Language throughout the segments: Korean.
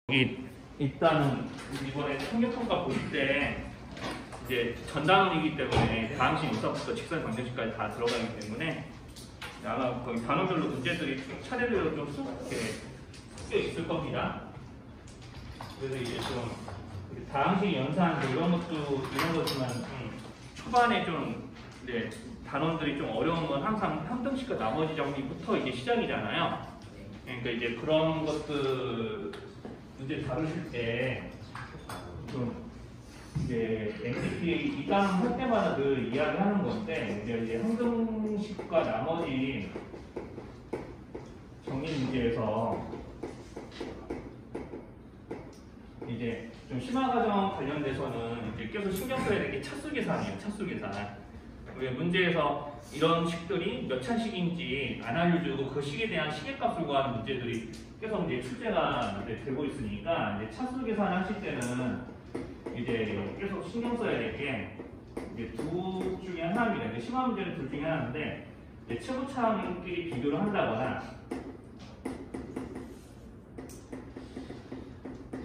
여기 일단은 이번에 통계평가 보실 때 이제 전단원이기 때문에 다항식, 유사부터 직선, 방정식까지 다 들어가기 때문에 아마 거기 단원별로 문제들이 차례대로 좀 이렇게 섞여 있을 겁니다. 그래서 이제 좀 다항식 연산 이런 거지만 초반에 좀 이제 단원들이 좀 어려운 건 항상 함정식과 나머지 정리부터 이제 시작이잖아요. 그러니까 이제 그런 것들 문제 다루실 때 좀 이제 MCPA 2단원 할 때마다 늘 이야기하는 건데 이제 함정식과 나머지 정리 문제에서 이제 좀 심화 과정 관련돼서는 이제 계속 신경 써야 될 게 차수 계산이에요. 차수 계산. 왜 문제에서 이런 식들이 몇 차식인지 안 알려주고 그 식에 대한 시계값을 구하는 문제들이 계속 이제 출제가 되고 있으니까 이제 차수 계산하실 때는 이제 계속 신경 써야 될 게 이제 둘 중에 하나입니다. 이제 심화 문제는 둘 중에 하나인데 이제 최고차항끼리 비교를 한다거나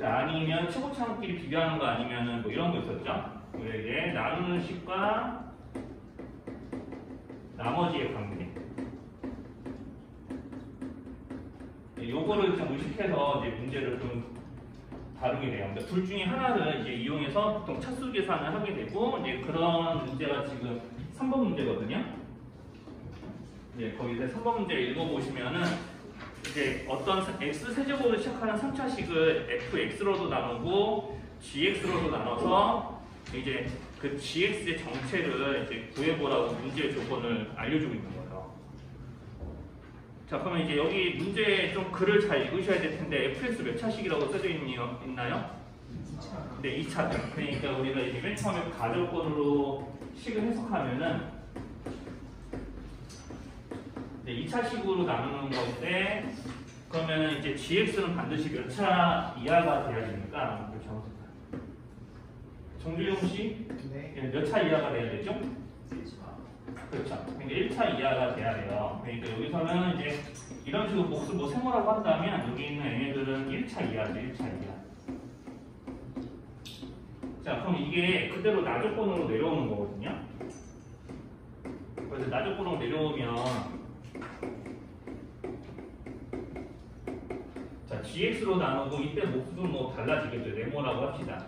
아니면 최고차항끼리 비교하는 거 아니면은 뭐 이런 거 있었죠. 이제 나누는 식과 나머지의 관계. 요거를 좀 의식해서 이제 문제를 좀 다루게 돼요. 그러니까 둘 중에 하나를 이제 이용해서 보통 차수 계산을 하게 되고 이제 그런 문제가 지금 3번 문제거든요. 이제 거기서 3번 문제 읽어보시면은 이제 어떤 x 세제곱으로 시작하는 3차식을 fx로도 나누고 gx로도 나눠서 이제 그 gx의 정체를 이제 구해보라고 문제의 조건을 알려주고 있는 거예요. 자, 그러면 이제 여기 문제에 좀 글을 잘 읽으셔야 될 텐데 fx 몇 차식이라고 써져 있나요? 네, 2차죠. 그러니까 우리가 이제 맨 처음에 가조건으로 식을 해석하면은 네, 2차식으로 나누는 건데 그러면 이제 gx는 반드시 몇 차 이하가 돼야 되니까 정주영 씨? 네. 몇 차 이하가 돼야 되죠? 1차. 그렇죠. 그러니까 1차 이하가 돼야 돼요. 그러니까 여기서는 이제 이런 식으로 몫을 뭐 세모라고 한다면 여기 있는 얘네들은 1차 이하죠. 1차 이하. 자, 그럼 이게 그대로 나조건으로 내려오는 거거든요. 그래서 나조건으로 내려오면 자, gx로 나누고 이때 몫은 뭐 달라지겠죠. 네모라고 합시다.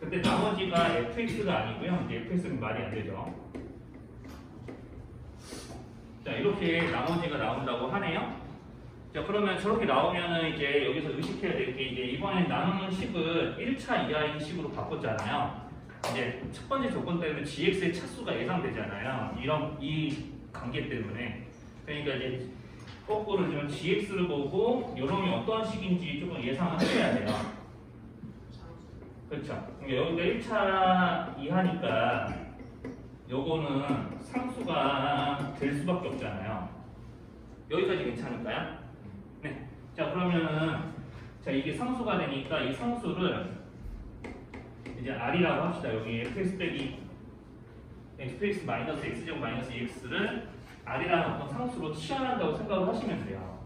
근데 나머지가 fx가 아니고요. 이제 fx는 말이 안 되죠. 자, 이렇게 나머지가 나온다고 하네요. 자, 그러면 저렇게 나오면은 이제 여기서 의식해야 될 게 이제 이번에 나누는 식을 1차 이하인 식으로 바꿨잖아요. 이제 첫 번째 조건 때문에 gx의 차수가 예상되잖아요. 이 관계 때문에. 그러니까 이제 거꾸로 좀 gx를 보고 요놈이 어떤 식인지 조금 예상을 해야 돼요. 그렇죠. 그러니까 여기가 1차 이하니까 요거는 상수가 될 수밖에 없잖아요. 여기까지 괜찮을까요? 네. 자, 그러면은 자, 이게 상수가 되니까 이 상수를 이제 r이라고 합시다. 여기 fx 빼기 fx 마이너스 x제곱 마이너스 2x를 r이라는 어떤 상수로 치환한다고 생각을 하시면 돼요.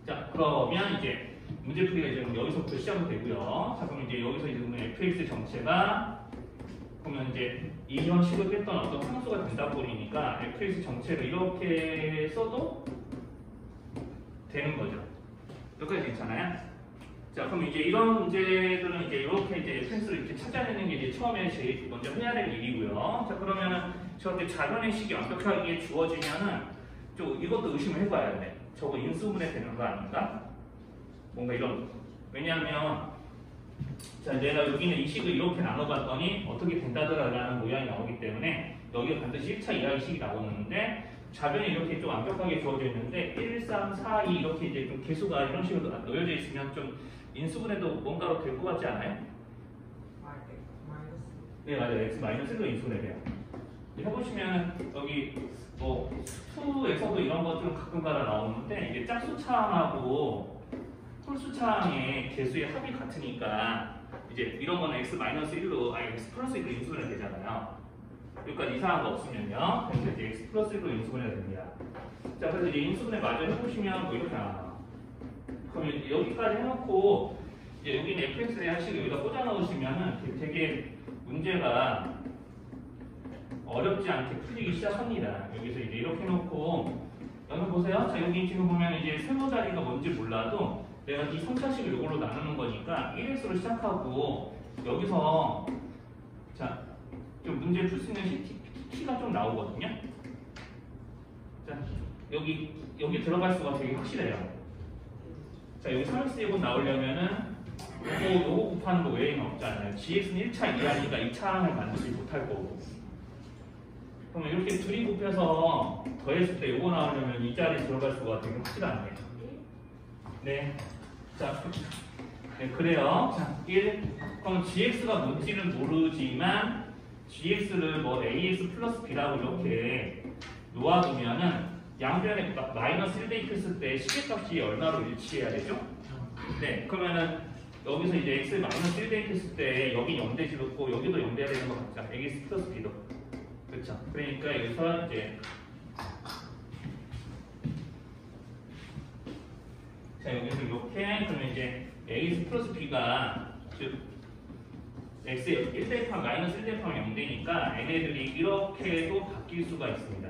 자, 그러면 이제 문제풀이가 이제 여기서부터 시작되고요. 자, 그럼 이제 여기서 이제 fx 정체가 그러면 이제 이 형식을 뺐던 어떤 상수가 된다 보니까 fx 정체를 이렇게 써도 되는 거죠. 여기까지 괜찮아요? 자, 그럼 이제 이런 문제들은 이제 이렇게 이제 fx를 이렇게 찾아내는 게 이제 처음에 제일 먼저 해야 될 일이고요. 자, 그러면은 저렇게 자변의 식이 완벽하게 주어지면은 좀 이것도 의심을 해봐야 돼. 저거 인수분해 되는 거 아닌가? 뭔가 이런. 왜냐하면 자, 내가 여기는 이 식을 이렇게 나눠봤더니 어떻게 된다더라라는 모양이 나오기 때문에 여기가 반드시 1차 이하의 식이 나오는데 좌변이 이렇게 좀 완벽하게 주어져 있는데 1, 3, 4, 2 이렇게 이제 좀 개수가 이런 식으로 놓여져 있으면 좀 인수분해도 뭔가로 될 것 같지 않아요? 네, 맞아요. x-1로 인수분해 돼요. 해보시면 여기 뭐 수에서도 이런 것 좀 가끔 가다 나오는데 이게 짝수차항하고 홀수차항의 개수의 합이 같으니까 이제 이런 거는 x-1로 아니 x 플러스 1로 인수분해 되잖아요. 여기까지 이상한 거 없으면요. 그래서 이제 x 플러스 1로 인수분해가 됩니다. 자, 그래서 이제 인수분해 마저 해보시면 뭐 이렇게 나와요. 그러면 여기까지 해놓고 이제 여기는 fx의 하식을 여기다 꽂아 넣으시면은 되게 문제가 어렵지 않게 풀리기 시작합니다. 여기서 이제 이렇게 놓고 여기 보세요. 자, 여기 지금 보면 이제 세모 자리가 뭔지 몰라도 내가 이 3차식을 이걸로 나누는 거니까 1x로 시작하고 여기서 자, 좀 문제 풀 수 있는 키가 좀 나오거든요. 자, 여기 들어갈 수가 되게 확실해요. 자, 여기 3x제곱 나오려면은 요거 곱하는 거 외에는 없잖아요. gx는 1차 이하니까 2차항을 만들지 못할 거고. 그러면 이렇게 둘이 곱해서 더했을 때 요거 나오려면 이 자리에 들어갈 수가 되게 확실하네요. 네. 자, 네, 그래요. 자, 1. 그럼 gx가 뭔지는 모르지만 gx를 뭐 ax 플러스 b라고 이렇게 놓아두면은 양변에 마이너스 1대2 했을 때 시계값이 얼마로 일치해야 되죠? 네, 그러면은 여기서 이제 x 마이너스 1대2 했을 때 여기 0대 집었고 여기도 0대야 되는 거 같죠? ax 플러스 b도. 그렇죠? 그러니까 여기서 이제 자, 여기서 이렇게 그러면 이제 ax 플러스 b가 즉 x 1대입 마이너스 1대입 하면 0대니까 얘네들이 이렇게도 바뀔 수가 있습니다.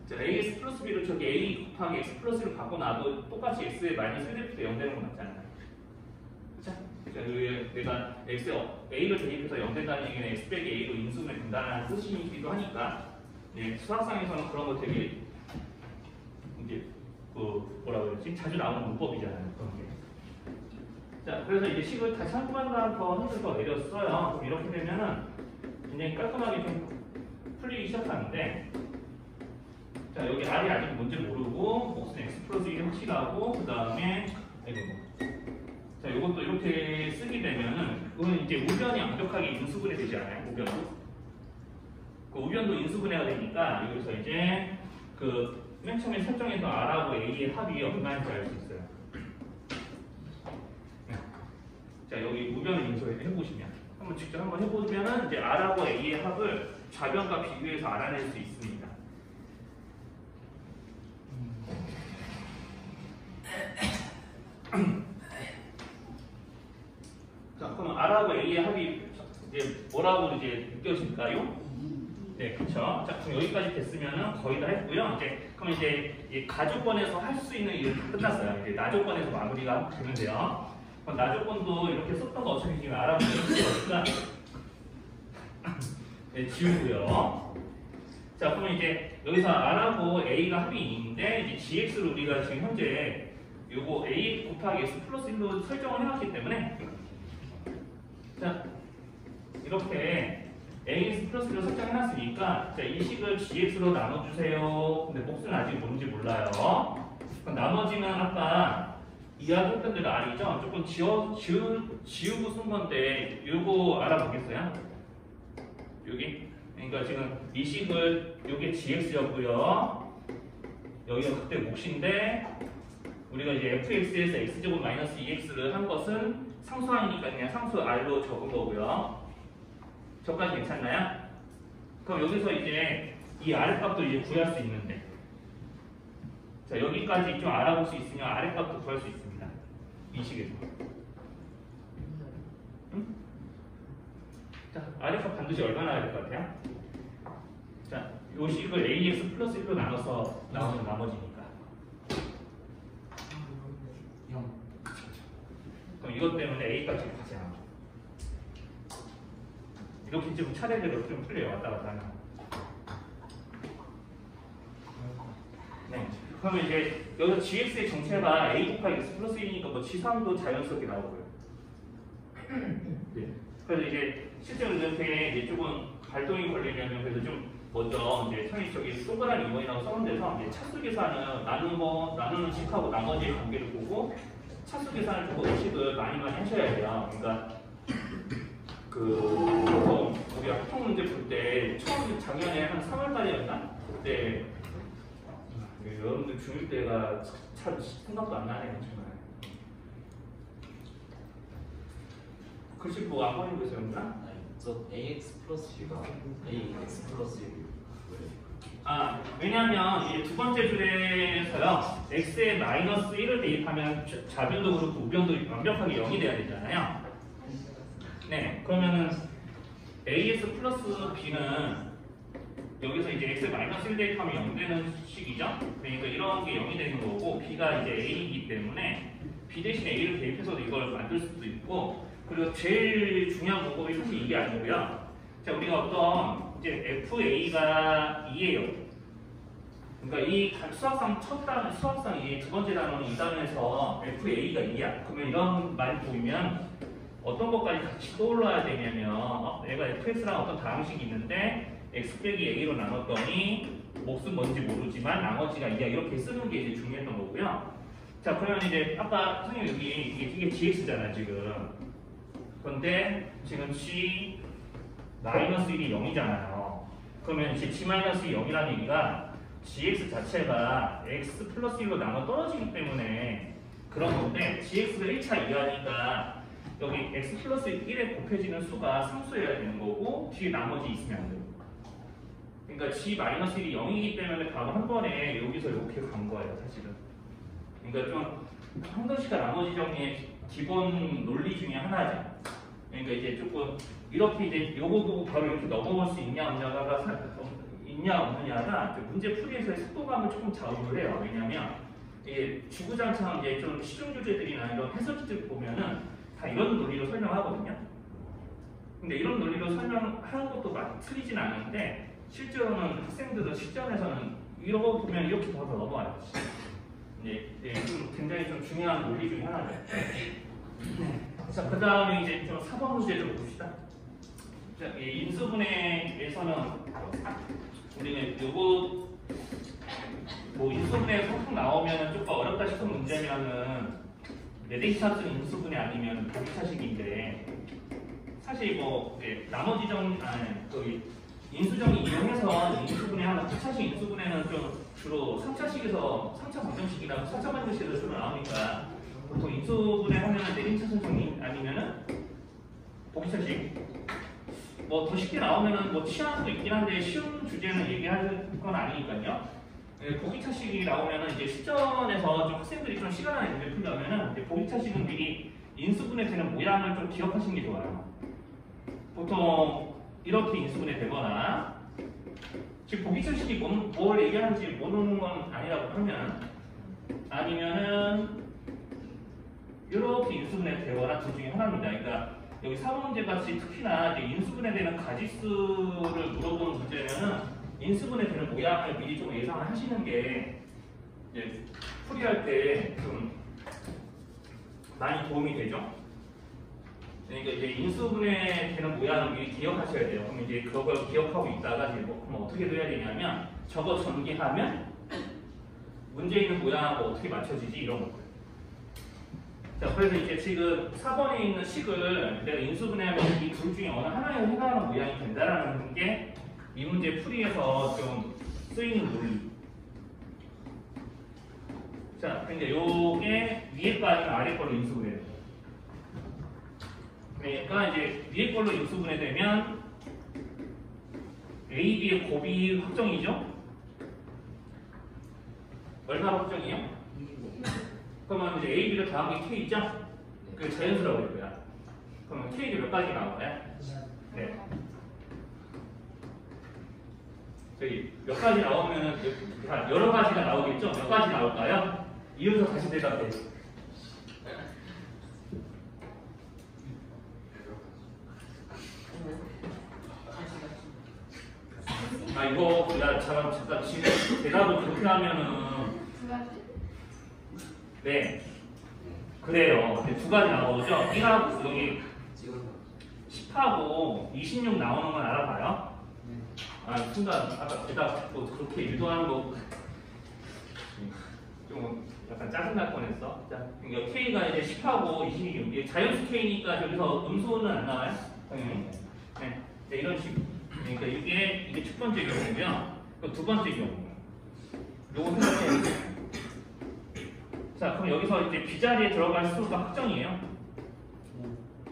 자, ax 플러스 b를 저기 a 곱하기 x 플러스를 바꿔놔도 똑같이 x의 마이너스 1대입도 0되는 거 맞잖아요. 자, 내가 a를 대입해서 0된다는 얘기는 x 빼기 a로 인수면 된다는 뜻이기도 하니까 네, 수학상에서는 그런 거 되게 이제 뭐라고 해야 되지? 자주 나오는 문법이잖아요. 그런 게. 자, 그래서 이제 식을 다시 한 번 더 흔들어 내렸어요. 이렇게 되면은 굉장히 깔끔하게 좀 풀리기 시작하는데, 자, 여기 R이 아직 뭔지 모르고, 몫은 X 플러스 1이 확실하고, 그 다음에, 자, 이것도 이렇게 쓰게 되면은, 그건 이제 우변이 완벽하게 인수분해 되지 않아요? 우변도. 그 우변도 인수분해가 되니까, 여기서 이제, 맨 처음에 설정해서 R하고 A의 합이 얼마인지 알 수 있어요. 자, 여기 우변을 인수해보시면 한번 직접 한번 해보면은 이제 R하고 A의 합을 좌변과 비교해서 알아낼 수 있습니다. 자, 그럼 R하고 A의 합이 이제 뭐라고 이제 느껴질까요? 네, 그렇죠. 자, 그럼 여기까지 됐으면은 거의 다 했고요. 그럼 이제 이 가조건에서 할 수 있는 일은 다 끝났어요. 이제 나조건에서 마무리가 되면 돼요. 그럼 나조건도 이렇게 썼던 거 어차피 지금 알아보면 되니까 네, 지우고요. 자, 그러면 이제 여기서 R하고 A가 합이 있는데 이제 GX를 우리가 지금 현재 요거 A 곱하기 X 플러스 1로 설정을 해놨기 때문에 자, 이렇게 AX 플러스로 설정해놨으니까 자, 이 식을 GX로 나눠주세요. 근데 몫은 아직 뭔지 몰라요. 그럼 나머지는 아까 이야기했던 대로 R이죠. 조금 지우고 쓴 건데 요거 알아보겠어요? 여기? 그러니까 지금 이 식을 요게 GX였고요. 여기가 그때 몫인데 우리가 이제 fx에서 x제곱 마이너스 2x를 한 것은 상수항이니까 그냥 상수 r로 적은 거고요. 저까지 괜찮나요? 그럼 여기서 이제 이 아랫값도 이제 구할 수 있는데 자, 여기까지 좀 알아볼 수 있으면 아랫값도 구할 수 있습니다. 이 식에서. 응? 자, 아랫값 반드시 얼마나 나야 될 것 같아요? 자, 요 식을 ax 플러스 1로 나눠서 나오는 나머지니까. 그럼 이것 때문에 a값이 같이 나오죠. 이렇게 지금 차례대로 좀 풀려요. 왔다 갔다 하면. 네. 그러면 이제 여기서 gx의 정체가 a 곱하기 x 플러스 1이니까 뭐 g3도 자연스럽게 나오고요. 네. 그래서 이제 실제로 이렇게 이제 조금 발동이 걸리려면 그래서 좀 먼저 이제 성립적인 동그라미 2번이라고 써놓은 데서 이제 차수 계산은 나누는 식하고 나머지의 관계를 보고 차수 계산을 보고 의식을 많이 하셔야 돼요. 그러니까 보통 우리가 합통 문제 볼 때 처음 작년에 한 3월달이었나? 그때 여러분들 중1 때가 참 생각도 안 나네요. 정말. 글씨 뭐 안 보이고 있어요, 여러분들? 저 ax 플러스 b가 ax 플러스 1. 왜냐면 이 두 번째 줄에서 시험에서요. x에 마이너스 1을 대입하면 좌변도 그렇고 우변도 완벽하게 0이 돼야 되잖아요. 네, 그러면은 ax 플러스 b는 여기서 이제 x에 마이너스 1 대입하면 0 되는 식이죠. 그러니까 이런 게 0이 되는 거고 b가 이제 a이기 때문에 b 대신에 a를 대입해서도 이걸 만들 수도 있고, 그리고 제일 중요한 방법이 사실 이게 아니고요. 자, 우리가 어떤 이제 FA가 2예요. 그러니까 이 수학상 첫 단원, 수학상 이 두 번째 단원은 이 단원에서 FA가 2야. 그러면 이런 말이 보이면 어떤 것까지 같이 떠올라야 되냐면, 얘가 FX랑 어떤 다항식이 있는데 x 빼기 a로 나눴더니 몫은 뭔지 모르지만 나머지가 2야. 이렇게 쓰는 게 이제 중요했던 거고요. 자, 그러면 이제 아까 선생님 여기 이게 gx잖아 지금. 그런데 지금 g 마이너스 1이 0이잖아요. 그러면 이제 g 마이너스 1이 0이라는 얘기가 gx 자체가 x 플러스 1로 나눠 떨어지기 때문에 그런 건데, gx가 1차 이하니까 여기 x 플러스 1에 곱해지는 수가 상수여야 되는 거고 뒤에 나머지 있으면 안 돼요. 그러니까 g 마이너스 1이 0이기 때문에 바로 한 번에 여기서 이렇게 간 거예요 사실은. 그러니까 좀 한글씨가 나머지 정리의 기본 논리 중에 하나죠. 그러니까 이제 조금 이렇게 이제 요거 보고 바로 이렇게 넘어갈 수 있냐 없느냐가 문제 풀이에서의 속도감을 조금 좌우를 해요. 왜냐하면 이게 주구장창 이제 좀 시중 주제들이나 이런 해설지들 보면은 다 이런 논리로 설명하거든요. 근데 이런 논리로 설명하는 것도 막 틀리진 않은데 실제로는 학생들은 실전에서는 이런 거 보면 이렇게 바로 넘어가요. 이제 좀 굉장히 좀 중요한 논리 중에 하나죠. 자, 그 다음에 이제 좀 4번 문제 좀 봅시다. 자, 인수분해에서는 우리는 요거 뭐 인수분해 소풍 나오면은 조금 어렵다 싶은 문제면은 레데이차스 인수분해 아니면 보기차식인데, 사실 뭐 나머지 인수정의 이용해서 인수분해하는 2차식 인수분해는 좀 주로 3차식에서 3차 방정식이나 4차 방정식에서 주로 나오니까 보통 인수분해 하면은 내림차선 정리 아니면은 보기차식 뭐 더 쉽게 나오면은 뭐 취할 수도 있긴 한데 쉬운 주제는 얘기할 건 아니니까요. 보기차식이 나오면은 이제 실전에서 좀 학생들이 좀 시간 안에 문제 풀려면은 이제 보기차식은 미리 인수분해 되는 모양을 좀 기억하시는 게 좋아요. 보통 이렇게 인수분해 되거나, 지금 보기차식이 뭘 얘기하는지 모르는 건 아니라고 하면, 아니면은 이렇게 인수분해 되거나 둘 중에 하나입니다. 그러니까 여기 4번 문제 같이 특히나 이제 인수분해 되는 가지수를 물어보는 문제면은 인수분해 되는 모양을 미리 좀 예상을 하시는 게 이제 풀이할 때 좀 많이 도움이 되죠. 그러니까 이제 인수분해 되는 모양을 미리 기억하셔야 돼요. 그럼 이제 그걸 기억하고 있다가 이제 그럼 어떻게 해야 되냐면 저거 전개하면 문제 있는 모양하고 어떻게 맞춰지지 이런 것들. 자, 그래서 이제 지금 4번에 있는 식을 내가 인수분해하면 이 둘 중에 어느 하나에 해당하는 모양이 된다라는 게 이 문제 풀이에서 좀 쓰이는 논리. 자, 근데 요게 위에 거 아니면 아래 걸로 인수분해. 그러니까 이제 위에 걸로 인수분해 되면 A, B의 곱이 확정이죠? 얼마 확정이요? 그러면 이제 A, B를 더한 게 K 있죠? 그 자연수라고 할 거야. 그러면 K가 몇 가지 나올까요? 네. 저기 몇 가지 나오면은 여러 가지가 나오겠죠? 몇 가지 나올까요? 이어서 다시 대답해. 아 이거 야 잠깐 지금 대답을 그렇게 하면은 네 그래요. 근데 두 가지 나오죠. 1하고 여기 10하고 26 나오는 건 알아봐요. 아 순간 아까 대답 뭐 그렇게 유도하는 거 좀 약간 짜증날 뻔했어. 자, 그러니까 K가 이제 10하고 26 이게 자연수 K니까 여기서 음수는 안 나와요. 당연히. 네, 이런 식. 그러니까 이게 첫 번째 경우고요. 두 번째 경우. 요거 생각해야 돼요. 자, 그럼 여기서 이제 B자리에 들어갈 수가 확정이에요.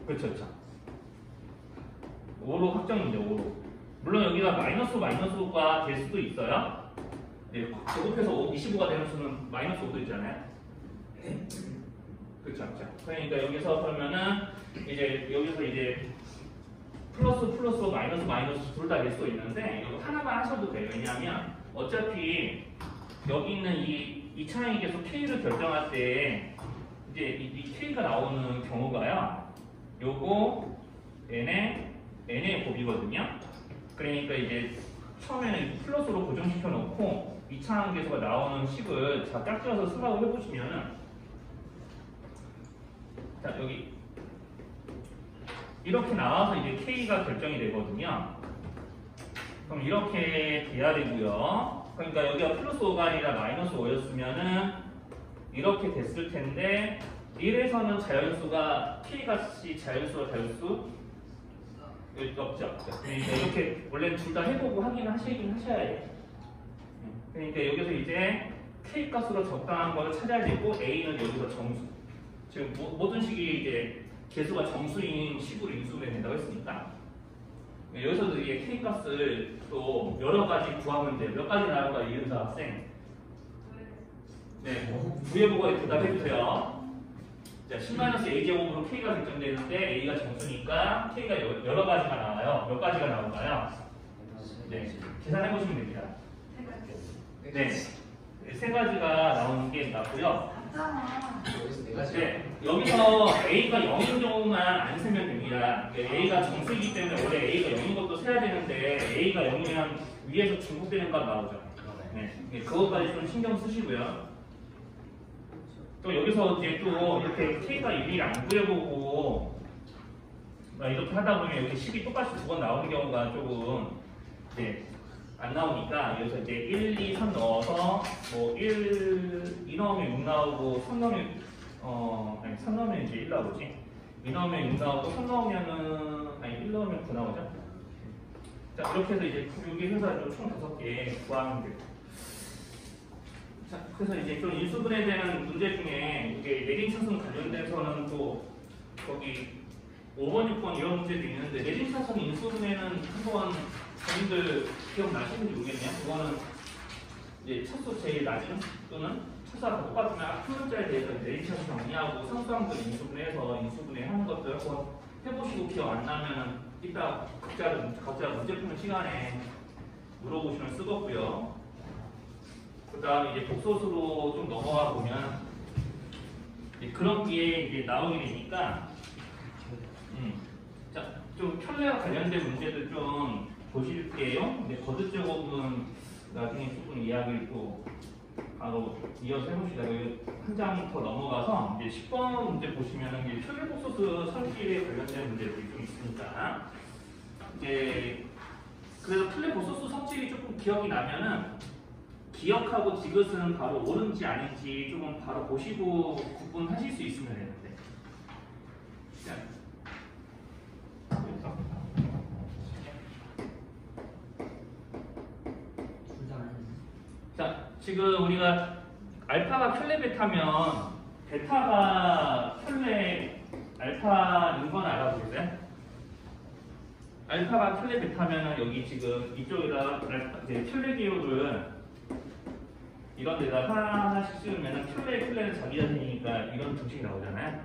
그렇죠. 5로 확정이죠, 5로. 물론 여기가 마이너스가 될 수도 있어요. 네, 제곱해서 25가 되는 수는 마이너스 5도 있잖아요. 그렇죠, 그렇죠. 그러니까 여기서 그러면은 이제 여기서 이제 플러스 마이너스 둘 다 낼 수 있는데 이거 하나만 하셔도 돼요. 왜냐하면 어차피 여기 있는 이 차항의 계수 K를 결정할 때 이제 이 K가 나오는 경우가요. 요거 n의 곱이거든요. 그러니까 이제 처음에는 플러스로 고정시켜 놓고 이 차항 계수가 나오는 식을 자 짝지어서 생각을 해보시면은 자 여기 이렇게 나와서 이제 K가 결정이 되거든요. 그럼 이렇게 돼야 되고요. 그러니까 여기가 플러스 5가 아니라 마이너스 5였으면은 이렇게 됐을 텐데 1에서는 자연수가 K값이 자연수와 자연수 여기 없죠. 그러니까 이렇게 원래는 둘 다 해보고 하시긴 하셔야 돼요. 그러니까 여기서 이제 K값으로 적당한 거를 찾아야 되고 A는 여기서 정수. 지금 모든 식이 이제 개수가 정수인 식으로 인수분해 된다고 했으니까 여기서도 이게 K값을 또 여러 가지 구하면 돼요. 몇 가지 나올까 이은사 학생? 네, 부여보고 대답해 주세요. 자, 10-a제곱으로 K가 결정되는데 A가 정수니까 K가 여러 가지가 나와요. 몇 가지가 나올까요? 네, 계산해 보시면 됩니다. 네, 세 가지가 나오는 게 맞고요. 여기서 네 가지. 네, 여기서 A가 0인 경우만 안 세면 됩니다. A가 정수이기 때문에 원래 A가 0인 것도 세야 되는데 A가 0이면 위에서 중복되는 값 나오죠. 네, 그것까지 좀 신경 쓰시고요. 또 여기서 이제 또 이렇게 K가 1을 안 그려보고 이렇게 하다 보면 여기 10이 똑같이 두 번 나오는 경우가 조금 이제 안 나오니까 여기서 이제 1, 2, 3 넣어서 뭐 2 넣으면 6 나오고 3 넣으면 3 넣으면 이제 1 나오지. 2 넣으면 6 나오고 3 넣으면은 1 넣으면 9 나오죠. 자 이렇게 해서 이제 여기 해서 총 5개 구하면 돼요. 자 그래서 이제 좀 인수분해되는 문제 중에 이게 내림 차순 관련돼서는 또 거기 5번, 6번 이런 문제도 있는데 내림 차순 인수분해는 한번 본인들 기억나시는지 모르겠네요. 그거는 이제 차수 제일 낮은 또는 차수가 똑같으면 큰 문자에 대해서 내림 차수 정리하고 상수항들 인수분해해서 인수분해하는 것들 한번 해보시고 기억 안 나면 이따 각자 문제 푸는 시간에 물어보시면 쓰겠고요. 그 다음에 이제 독소수로 좀 넘어가 보면 그런 게 이제 나오게 되니까 자, 좀 편례와 관련된 문제들 좀 보실게요. 근데 거듭 제곱은 나중에 조금 이야기를 또 바로 이어서 해봅시다. 한 장 더 넘어가서 이제 10번 문제 보시면은 이제 편례복소수 성질에 관련된 문제들이 좀 있으니까 이제 그래서 편례복소수 성질이 조금 기억이 나면은 기억하고 디귿은 바로 옳은지 아닌지 조금 바로 보시고 구분하실 수 있으면 되는데. 자. 자, 지금 우리가 알파가 켤레 베타면 베타가 켤레 알파인 건 알아보겠어요? 알파가 켤레 베타면은 여기 지금 이쪽에다 켤레 기호를 이런 데다 하나씩 씌우면은 켤레는 자기 자신이니까 이런 등식이 나오잖아요.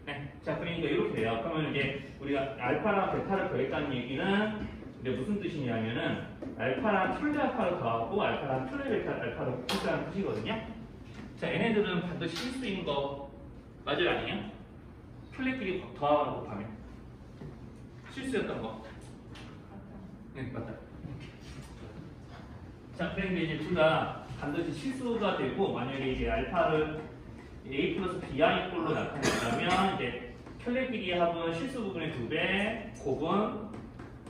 네. 자, 그러니까 이렇게 돼요. 그러면 이제 우리가 알파랑 베타를 더했다는 얘기는 이제 무슨 뜻이냐면은 알파랑 켤레 알파를 더하고 알파랑 켤레 베타 알파를 곱했다는 뜻이거든요. 자, 얘네들은 반드시 실수인 거 맞아요, 아니에요? 켤레끼리 더하고 곱하면 실수였던 거. 네, 맞다. 자, 그런데 이제 둘 다 반드시 실수가 되고 만약에 이제 알파를 a 플러스 bi 꼴로 나타낸다면 이제 켤레끼리 합은 실수 부분의 2배, 곱은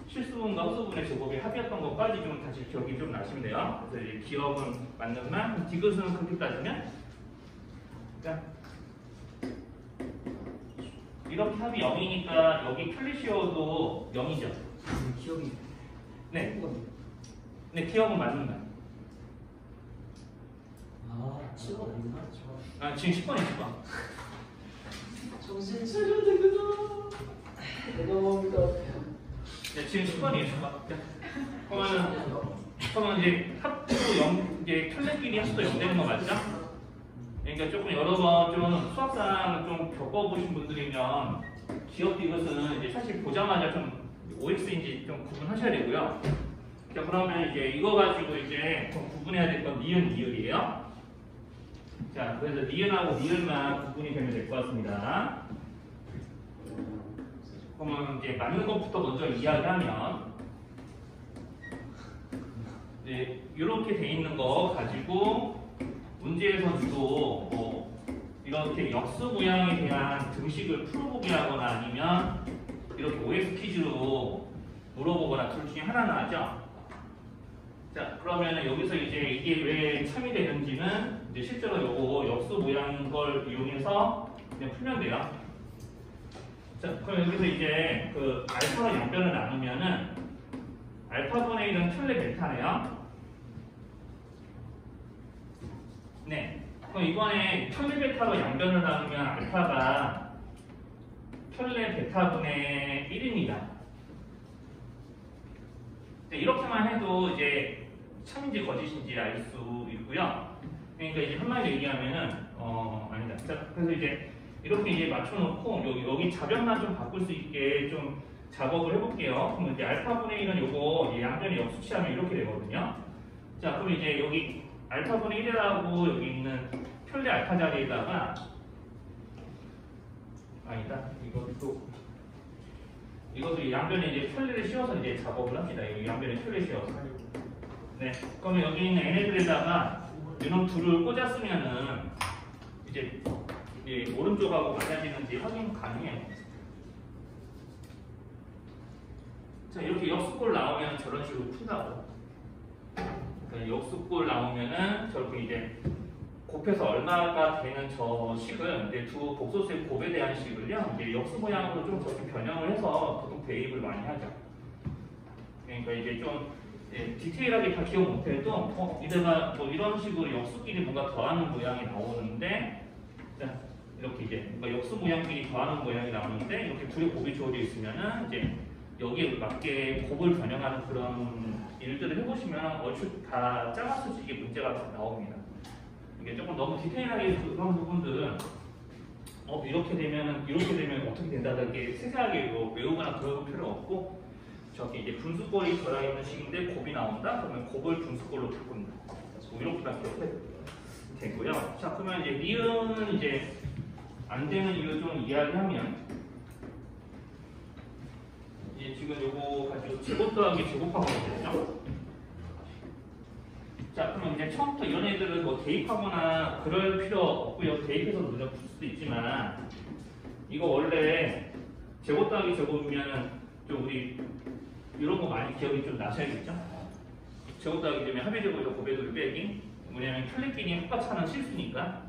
실수 부분과 홀수 부분의 제곱의 합이었던 것까지 좀 다시 기억이 좀 나시면 돼요. 그래서 이제 기억은 맞는만 디귿은 그렇게 따지면 자, 이렇게 합이 0이니까 여기 켤레시어도 0이죠. 기억이. 네. 네, 기억은 맞는다. 아, 7번 아니구나. 아, 지금 10번이 10번. 정신 차려야 되구나. 대단합니다. 네, 지금 10번이에요, 10번. 그러면 이제 합도 0, 이제 켤레끼리 합도 0 되는 거 맞죠? 그러니까 조금 여러 번 좀 수학상 좀 겪어보신 분들이면 기억 이것은 이제 사실 보자마자 좀 OX인지 좀 구분하셔야 되고요. 자, 그러면 이제 이거 가지고 이제 좀 구분해야 될 건 니은, 니을이에요. 자, 그래서 니은하고 니을만 구분이 되면 될 것 같습니다. 그러면 이제 맞는 것부터 먼저 이야기하면 이제 이렇게 돼 있는 거 가지고 문제에서 주로 뭐 이렇게 역수 모양에 대한 등식을 풀어보게 하거나 아니면 이렇게 OX 퀴즈로 물어보거나 둘 중에 하나는 하죠. 자, 그러면 여기서 이제 이게 왜 참이 되는지는 이제 실제로 요거 역수 모양인 걸 이용해서 그냥 풀면 돼요. 자, 그럼 여기서 이제 그 알파와 양변을 나누면은 알파분의 1은 켤레 베타네요. 네. 그럼 이번에 켤레 베타로 양변을 나누면 알파가 켤레 베타분의 1입니다. 이렇게만 해도 이제 참인지 거짓인지 알 수 있고요. 그러니까 이제 한마디로 얘기하면은 아니다. 자, 그래서 이제 이렇게 이제 맞춰놓고 여기 자변만 좀 바꿀 수 있게 좀 작업을 해볼게요. 그럼 이제 알파분의 1은 요거 양변이 역수치하면 이렇게 되거든요. 자, 그럼 이제 여기 알파분의 1이라고 여기 있는 켤레 알파 자리에다가 아니다. 이것도 양변에 이제 켤레를 씌워서 이제 작업을 합니다. 이 양변에 켤레 씌워서. 네. 그러면 여기 있는 얘네들에다가 이놈 둘을 꽂았으면은 이제 오른쪽하고 맞아지는지 확인 가능해요. 자, 이렇게 역수꼴 나오면 저런 식으로 푼다고. 그러니까 역수꼴 나오면은 저렇게 이제 곱해서 얼마가 되는 저 식은 이제 두 복소수의 곱에 대한 식을요, 이제 역수 모양으로 좀 저렇게 변형을 해서 보통 대입을 많이 하죠. 그러니까 이제 좀 디테일하게 다 기억 못해도 이래가 뭐 이런 식으로 역수끼리 뭔가 더하는 모양이 나오는데, 자, 이렇게 이제 뭔가 역수 모양끼리 더하는 모양이 나오는데 이렇게 둘의 곱이 주어져 있으면은 이제 여기에 맞게 곱을 변형하는 그런 일들을 해보시면 얼추 다 짜맞을 수 있게 문제가 다 나옵니다. 이게 조금 너무 디테일하게 그런 부분들은 이렇게 되면 어떻게 된다든지 세세하게 외우거나 그럴 필요 없고, 저기 이제 분수꼴이 들어있는 식인데 곱이 나온다? 그러면 곱을 분수꼴로 바꾼다. 뭐 이렇게밖에 되고요. 자, 그러면 이제 니은은 이제 안 되는 이유 좀 이야기하면, 이제 지금 요거 가지고 제곱 더하기 제곱하고 있거든요. 자, 그러면 이제 처음부터 이런 애들은 뭐 대입하거나 그럴 필요 없고요. 대입해서 눈에 풀 수도 있지만, 이거 원래 제곱 더하기 제곱이면 좀 우리 이런 거 많이 기억이 좀 나셔야겠죠? 제곱 더하기 되면 합의 제곱에서 곱의 둘 빼기. 뭐냐면 켤레끼리 합과차는 실수니까.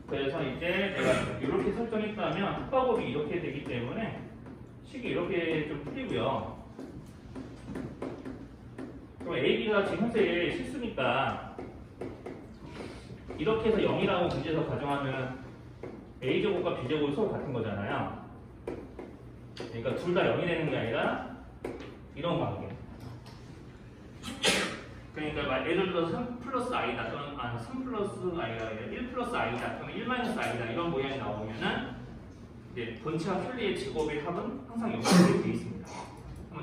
그래서 이제 내가 이렇게 설정했다면 합과곱이 이렇게 되기 때문에 식이 이렇게 좀 풀리고요. 그럼 AB가 지금 현재 실수니까 이렇게 해서 0이라고 문제에서 가정하면 A제곱과 B제곱이 서로 같은 거잖아요. 그러니까 둘 다 0이 되는 게 아니라 이런 관계. 그러니까 예를 들어서 3 플러스 I다 또는 3 플러스 I가 아니라 1 플러스 I다 또는 1 마이너스 I다 이런 모양이 나오면은 이제 본체와 켤레의 제곱의 합은 항상 0이 되어 있습니다.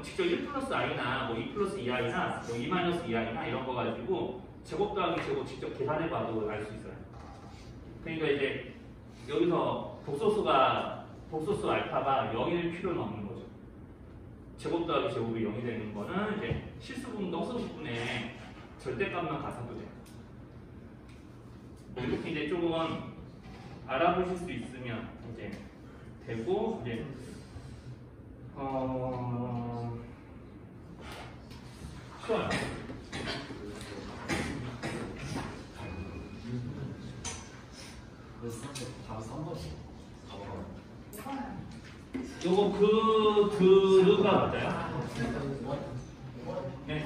직접 1 플러스 i나 뭐 2 플러스 2i나 뭐 2 마이너스 2i나 이런 거 가지고 제곱 더하기 제곱 직접 계산해봐도 알 수 있어요. 그러니까 이제 여기서 복소수 알파가 0일 필요는 없는 거죠. 제곱 더하기 제곱이 0이 되는 거는 이제 실수분과 헛수분의 절대값만 가산도 돼요. 뭐 이렇게 이제 조금 알아보실 수 있으면 이제 되고, 이제 쉬워요. 요거 드르가 맞아요? 네.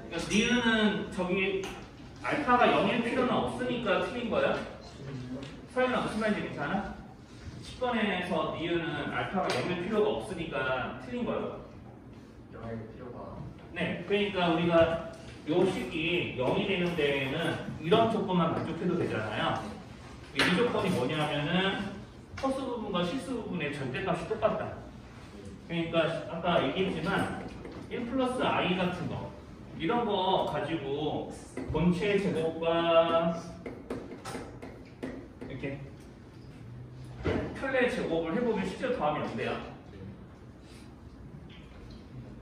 그러니까 니은은 저기 알파가 0일 필요는 없으니까 틀린 거예요? 서연아 무슨 말인지 괜찮아? 10번에서 니은은 알파가 0일 필요가 없으니까 틀린 거예요. 0일 필요가. 네, 그러니까 우리가 요 식이 0이 되는 데에는 이런 조건만 만족해도 되잖아요. 이 조건이 뭐냐면은 허수 부분과 실수 부분의 절대값이 똑같다. 그러니까 아까 얘기했지만 1 플러스 i 같은 거 이런 거 가지고 본체의 제곱과 이렇게 편례 제곱을 해보면 실제로 더하면 안 돼요.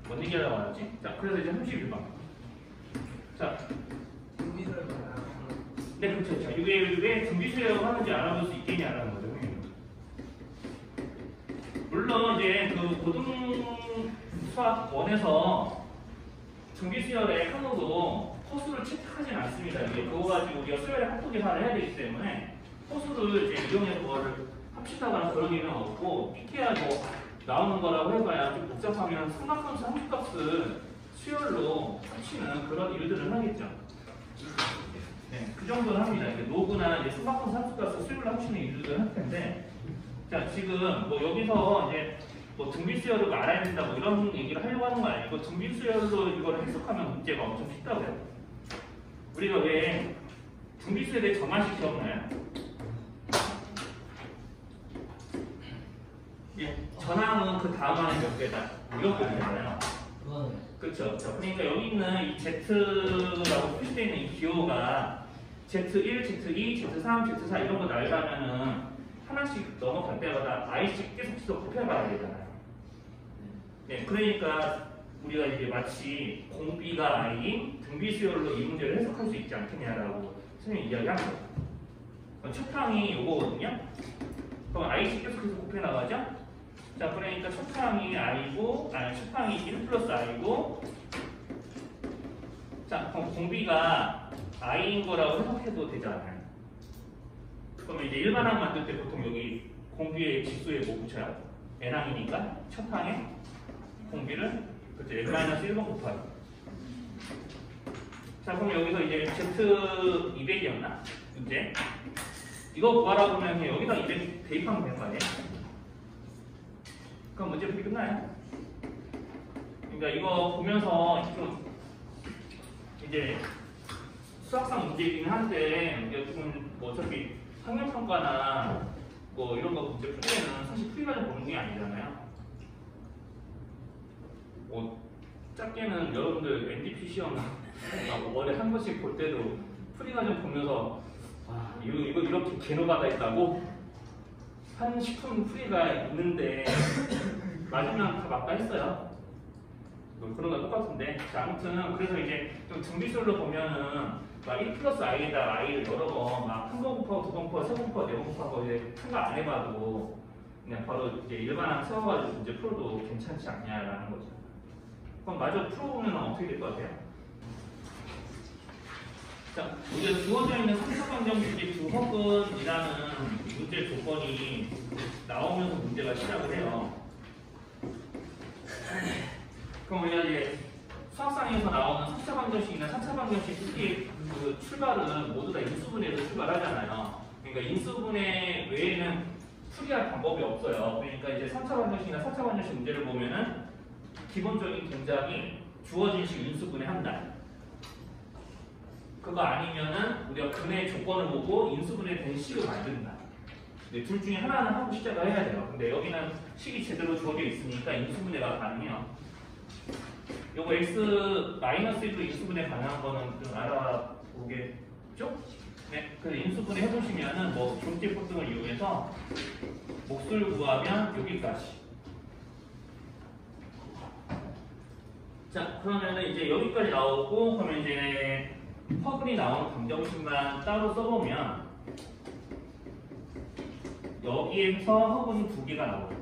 뭔 얘기하려고 하지? 자, 그래서 이제 31번. 자, 네, 그렇죠. 자, 이게 왜 등비수라고 하는지 알아볼 수 있겠냐라는 거죠. 물론 이제 그 고등수학 원에서 등비수열의 항으로 호수를 채택하진 않습니다. 이게 그거 가지고 우리가 수열의 합도 계산을 해야 되기 때문에 호수를 이제 이용해서 그거를 합친다거나 그런 일은 없고 PT하고 나오는 거라고 해봐야 좀 복잡하면 삼각함수 함수값을 수열로 합치는 그런 일들을 하겠죠. 네, 그 정도는 합니다. 이제 로그나 이제 삼각함수 함수값을 수열로 합치는 일들을 할 텐데, 자 지금 뭐 여기서 이제 뭐 등비수열을 알아야 된다 뭐 이런 얘기를 하려고 하는 거 아니고 등비수열로 이걸 해석하면 문제가 엄청 쉽다고요. 우리가 왜 등비수열에 정한식 기억나요? 예, 전항은 그 다음 안에 몇 개다 이렇게 되잖아요. 그렇죠. 그러니까 여기 있는 이 Z라고 표시되어 있는 이 기호가 Z1, Z2, Z3, Z4 이런 거 나열하면은 하나씩 넘어갈 때마다 i씩 계속 곱해가야 되잖아요. 네, 그러니까 우리가 이제 마치 공비가 i인 등비수열로 이 문제를 해석할 수 있지 않겠냐라고 선생님이 이야기한 거예요. 첫 항이 요거거든요. 그럼 i씩 계속해서 곱해 나가죠? 자, 그러니까 첫 항이 i고, 첫 항이 1 플러스 i고, 자, 그럼 공비가 i인 거라고 해석해도 되잖아요. 그러면 이제 일반항 만들 때 보통 여기 공비의 지수에 뭐 붙여요? n항이니까 첫 항에 공비를 그렇죠, n-1번 곱하기. 자, 그럼 여기서 이제 Z200이었나? 문제. 이거 구하라고 하면 그냥 여기다 200 대입하면 되는 거 아니에요? 그럼 문제 풀이 끝나요. 그러니까 이거 보면서 좀 이제 수학상 문제이긴 한데 이게 좀 뭐 어차피 학력평가나 뭐 이런 거 문제 풀 때는 사실 풀이과정 보는 게 아니잖아요. 뭐 작게는 여러분들 NDP 시험 월에 한 번씩 볼 때도 풀이과정 보면서 이거 이렇게 개노가다 있다고? 한 10분 풀이가 있는데 맞으면 다 맞다 했어요. 뭐 그런 거 똑같은데. 자, 아무튼 그래서 이제 좀 등비수열로 보면은 막 1 플러스 i에다 i를 여러 번 막 한 번 곱하고 두 번 곱하고 세 번 곱하고 네 번 곱하고 이제 생각 안 해봐도 그냥 바로 이제 일반항 세워가지고 문제 풀어도 괜찮지 않냐라는 거죠. 그럼 마저 풀어보면 어떻게 될 것 같아요? 자, 우리가 주어져 있는 3차 방정식의 주허근이라는 문제 조건이 나오면서 문제가 시작을 해요. 그럼 우리가 이제 수학상에서 나오는 3차 방정식이나 4차 방정식 특히 그 출발은 모두 다 인수분해에서 출발하잖아요. 그러니까 인수분해 외에는 풀이할 방법이 없어요. 그러니까 이제 3차 방정식이나 4차 방정식 문제를 보면은 기본적인 동작이 주어진 식 인수분해한다. 그거 아니면은 우리가 근의 조건을 보고 인수분해 된 식을 만든다. 근데 둘 중에 하나는 하고 시작을 해야 돼요. 근데 여기는 식이 제대로 주어져 있으니까 인수분해가 가능해요. 요거 x-1로 인수분해 가능한 거는 좀 알아보겠죠? 네, 그래서 인수분해 해보시면은 뭐 존재 폭등을 이용해서 몫을 구하면 여기까지. 자, 그러면은 이제 여기까지 나오고, 그러면 이제 허근이 나오는 방정식만 따로 써보면 여기에서 허근이 두 개가 나오죠.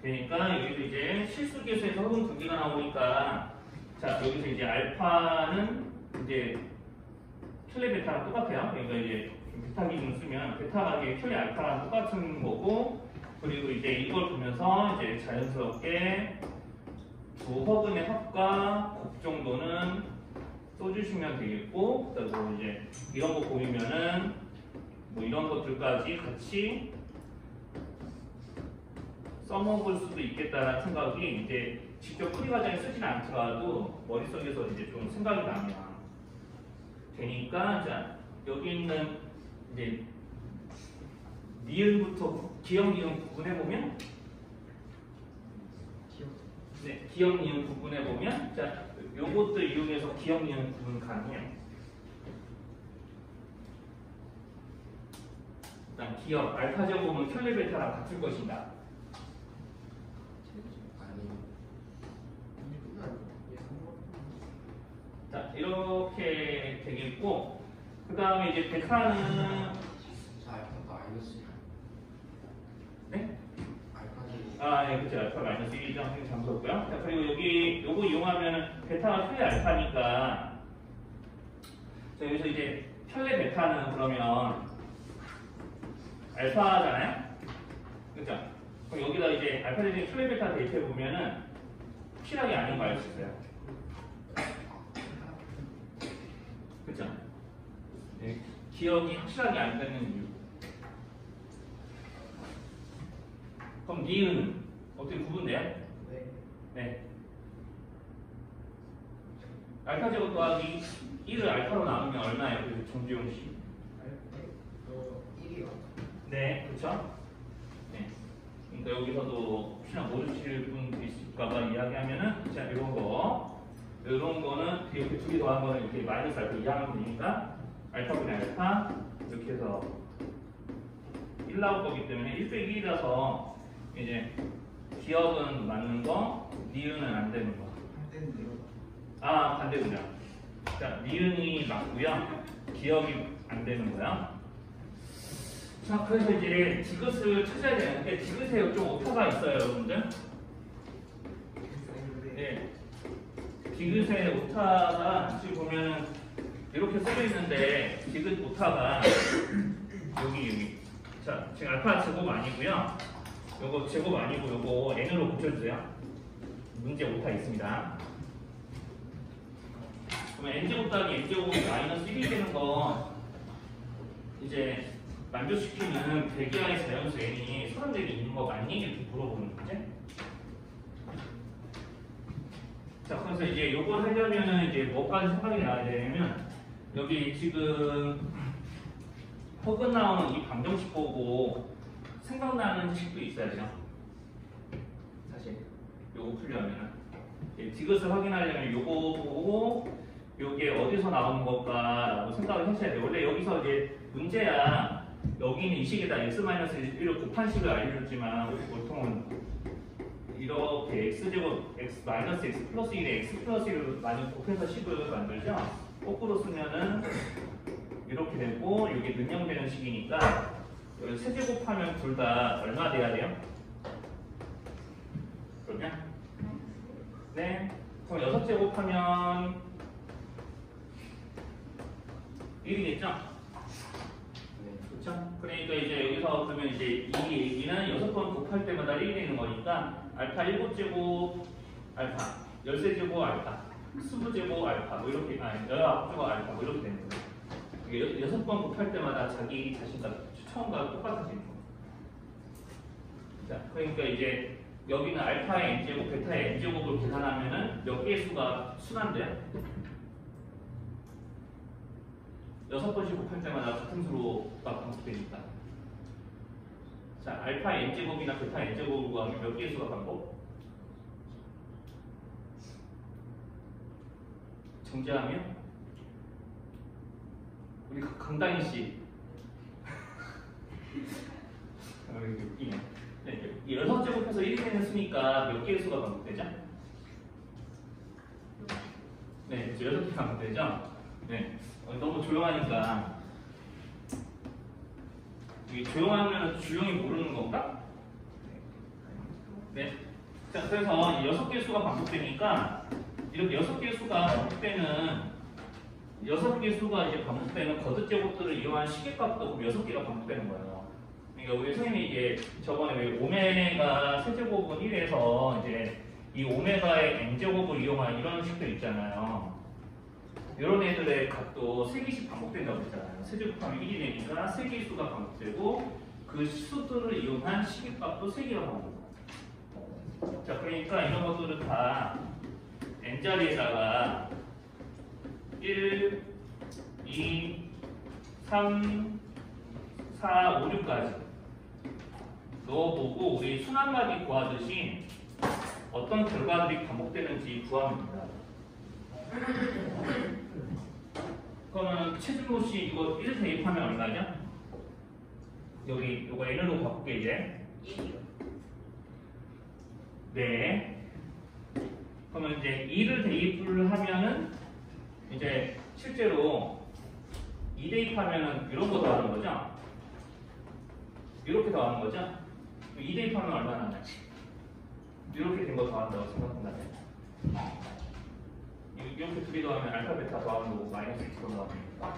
그러니까 여기서 이제 실수계수에서 허근 두 개가 나오니까 자, 여기서 이제 알파는 이제 켤레 베타랑 똑같아요. 그러니까 이제 베타 기준을 쓰면 베타가 이게 켤레 알파랑 똑같은 거고, 그리고 이제 이걸 보면서 이제 자연스럽게 두 허근의 합과 곱 정도는 써주시면 되겠고, 그리고 이제 이런 거 보이면은 뭐 이런 것들까지 같이 써먹을 수도 있겠다라는 생각이 이제 직접 풀이 과정에 쓰진 않더라도 머릿속에서 이제 좀 생각이 나면 되니까 자 여기 있는 이제 니은부터 기억 니은 구분해 보면 네 기억 니은 구분해 보면 자 요것들 이용해서 기억 니은 구분 가능해요. 일단 기억 알파 제곱은 켤레 베타랑 같을 것이다. 자 이렇게 되겠고 그 다음에 이제 베타는 네? 네, 그렇죠. 알파 마이너스 1이죠. 선생님 잠수었고요. 자, 그리고 여기 요거 이용하면 베타가 켤레 알파니까 자, 여기서 이제 켤레 베타는 그러면 알파잖아요. 그렇죠. 그럼 여기다 이제 알파 대신 켤레 베타 대입해 보면은 확실하게 아닌 거 알 수 있어요. 그렇죠. 네, 기억이 확실하게 안 되는 이유. 그럼 니은 어떻게 구분돼요? 네. 알파 제곱 더하기 1을 알파로 나누면 얼마예요? 그래서 정주영 씨. 1이요. 네, 그렇죠. 네. 그러니까 여기서도 혹시나 모르실 분도 있을까봐 이야기하면은 자 이런 거는 이렇게 두 개 더한 거는 이렇게 마이너스 알파 이항하면 되니까 알파분의 알파 이렇게 해서 1 나올 거기 때문에 1 빼기 1이라서 이제 기억은 맞는 거, 니은은 안 되는 거. 아 반대군요. 자 니은이 맞고요, 기억이 안 되는 거야. 자 그래서 이제 디귿을 찾아야 되는데 디귿에 좀 오타가 있어요, 여러분들. 네. 디귿의 오타가 지금 보면은 이렇게 써져 있는데 디귿 오타가 여기. 자 지금 알파 제곱 아니고요. 요거 제곱 아니고 요거 n으로 고쳐주세요. 문제 오타 있습니다. 그러면 n제곱 더하기 n제곱이 마이너스 1이 되는 거 이제 만족시키는 대기하의 자연수 n이 30개이 있는 거 맞니? 이렇게 물어보는 문제. 자 그래서 이제 요걸 하려면은 이제 뭐까지 생각이 나야 되냐면 여기 지금 혹은 나오는 이 방정식 보고 생각나는 식도 있어야죠. 사실 요거 풀려면은 디귿을 확인하려면 요거 보고 요게 어디서 나오는 걸까라고 생각을 하셔야 돼요. 원래 여기서 이제 문제야 여기는 이 식에다 x-1을 곱한 식을 알려줬지만 보통은 이렇게 x제곱 x 마이너스 x 플러스 1에 x 플러스 1을 많이 곱해서 식을 만들죠. 거꾸로 쓰면은 이렇게 되고 이게 능형되는 식이니까 여기 세제곱하면 둘 다 얼마 돼야 돼요? 그러면 네 그럼 6제곱하면 1이겠죠? 그렇죠? 그러니까 이제 여기서 그러면 이제 이 얘기는 6번 곱할 때마다 1이 되는 거니까 알파 7제곱 알파 13제곱 알파 20제곱 알파 뭐 이렇게 19제곱 알파 뭐 이렇게 되는 거예요. 이게 6번 곱할 때마다 자기 자신과 처음과 똑같아지는 거예요. 자, 그러니까 이제 여기는 알파의 n제곱, 베타의 n제곱을 계산하면은 몇 개의 수가 순환돼요? 6번씩 곱할 때마다 같은 수로가 반복되니까. 자, 알파 n제곱이나 베타 n제곱을 구하면 몇 개의 수가 반복? 정지하면? 우리 강다인 씨. 웃기네. 네, 6제곱해서 1이 되는 수니까 몇 개의 수가 반복되죠? 네, 6개 반복되죠? 네. 너무 조용하니까 이게 조용하면 주용이 모르는 건가? 네. 자, 그래서 6개의 수가 반복되니까 이렇게 6개의 수가 반복되는 6개의 수가 이제 반복되는 거듭제곱들을 이용한 시계값도 6개가 반복되는 거예요. 그러니까 우리 선생님이 이게 저번에 왜 오메가 세제곱은 1에서 이제 이 오메가의 n제곱을 이용한 이런 식들 있잖아요. 이런 애들의 값도 3개씩 반복된다고 했잖아요. 세제곱하면 1이 되니까 3개의 수가 반복되고 그 수들을 이용한 시계값도 3개가 반복돼요. 자, 그러니까 이런 것들은 다 n자리에다가 1, 2, 3, 4, 5, 6까지 넣어보고 우리 순환마디 구하듯이 어떤 결과들이 반복되는지 구하면 됩니다. 그러면 최준호씨 이거 1 대입하면 얼마냐? 여기 이거 n으로 바꿀게 이제. 1이요. 네. 그러면 이제 2를 대입을 하면은 이제 실제로 2 대입하면은 이런 거 더하는 거죠? 이렇게 더하는 거죠? 2 대입하면 얼마나 나지? 이렇게 된 거 더한다고 생각한다면 이렇게 두 개 더하면 알파 베타 더하는 거고 마이너스 1 더하니까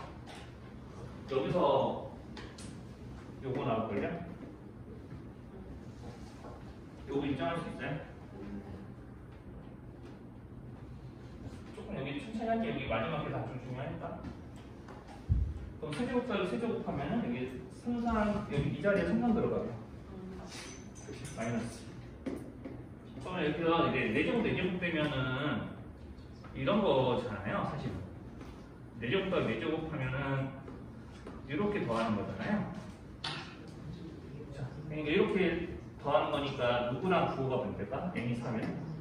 여기서 요거 나올걸요? 요거 인정할 수 있어요? 조금 여기 천천히 할게. 여기 마지막 게 다 좀 중요하니까. 그럼 세제곱자를 세제곱하면은 여기 상상 여기 이 자리에 상상 들어가요. 마이너스. 그러면 여기서 이제 내제곱 되면은 이런 거잖아요, 사실. 내제곱과 내제곱하면은 이렇게 더하는 거잖아요. 자, 그러니까 이렇게 더하는 거니까 누구랑 부호가 반대가? n이 3면?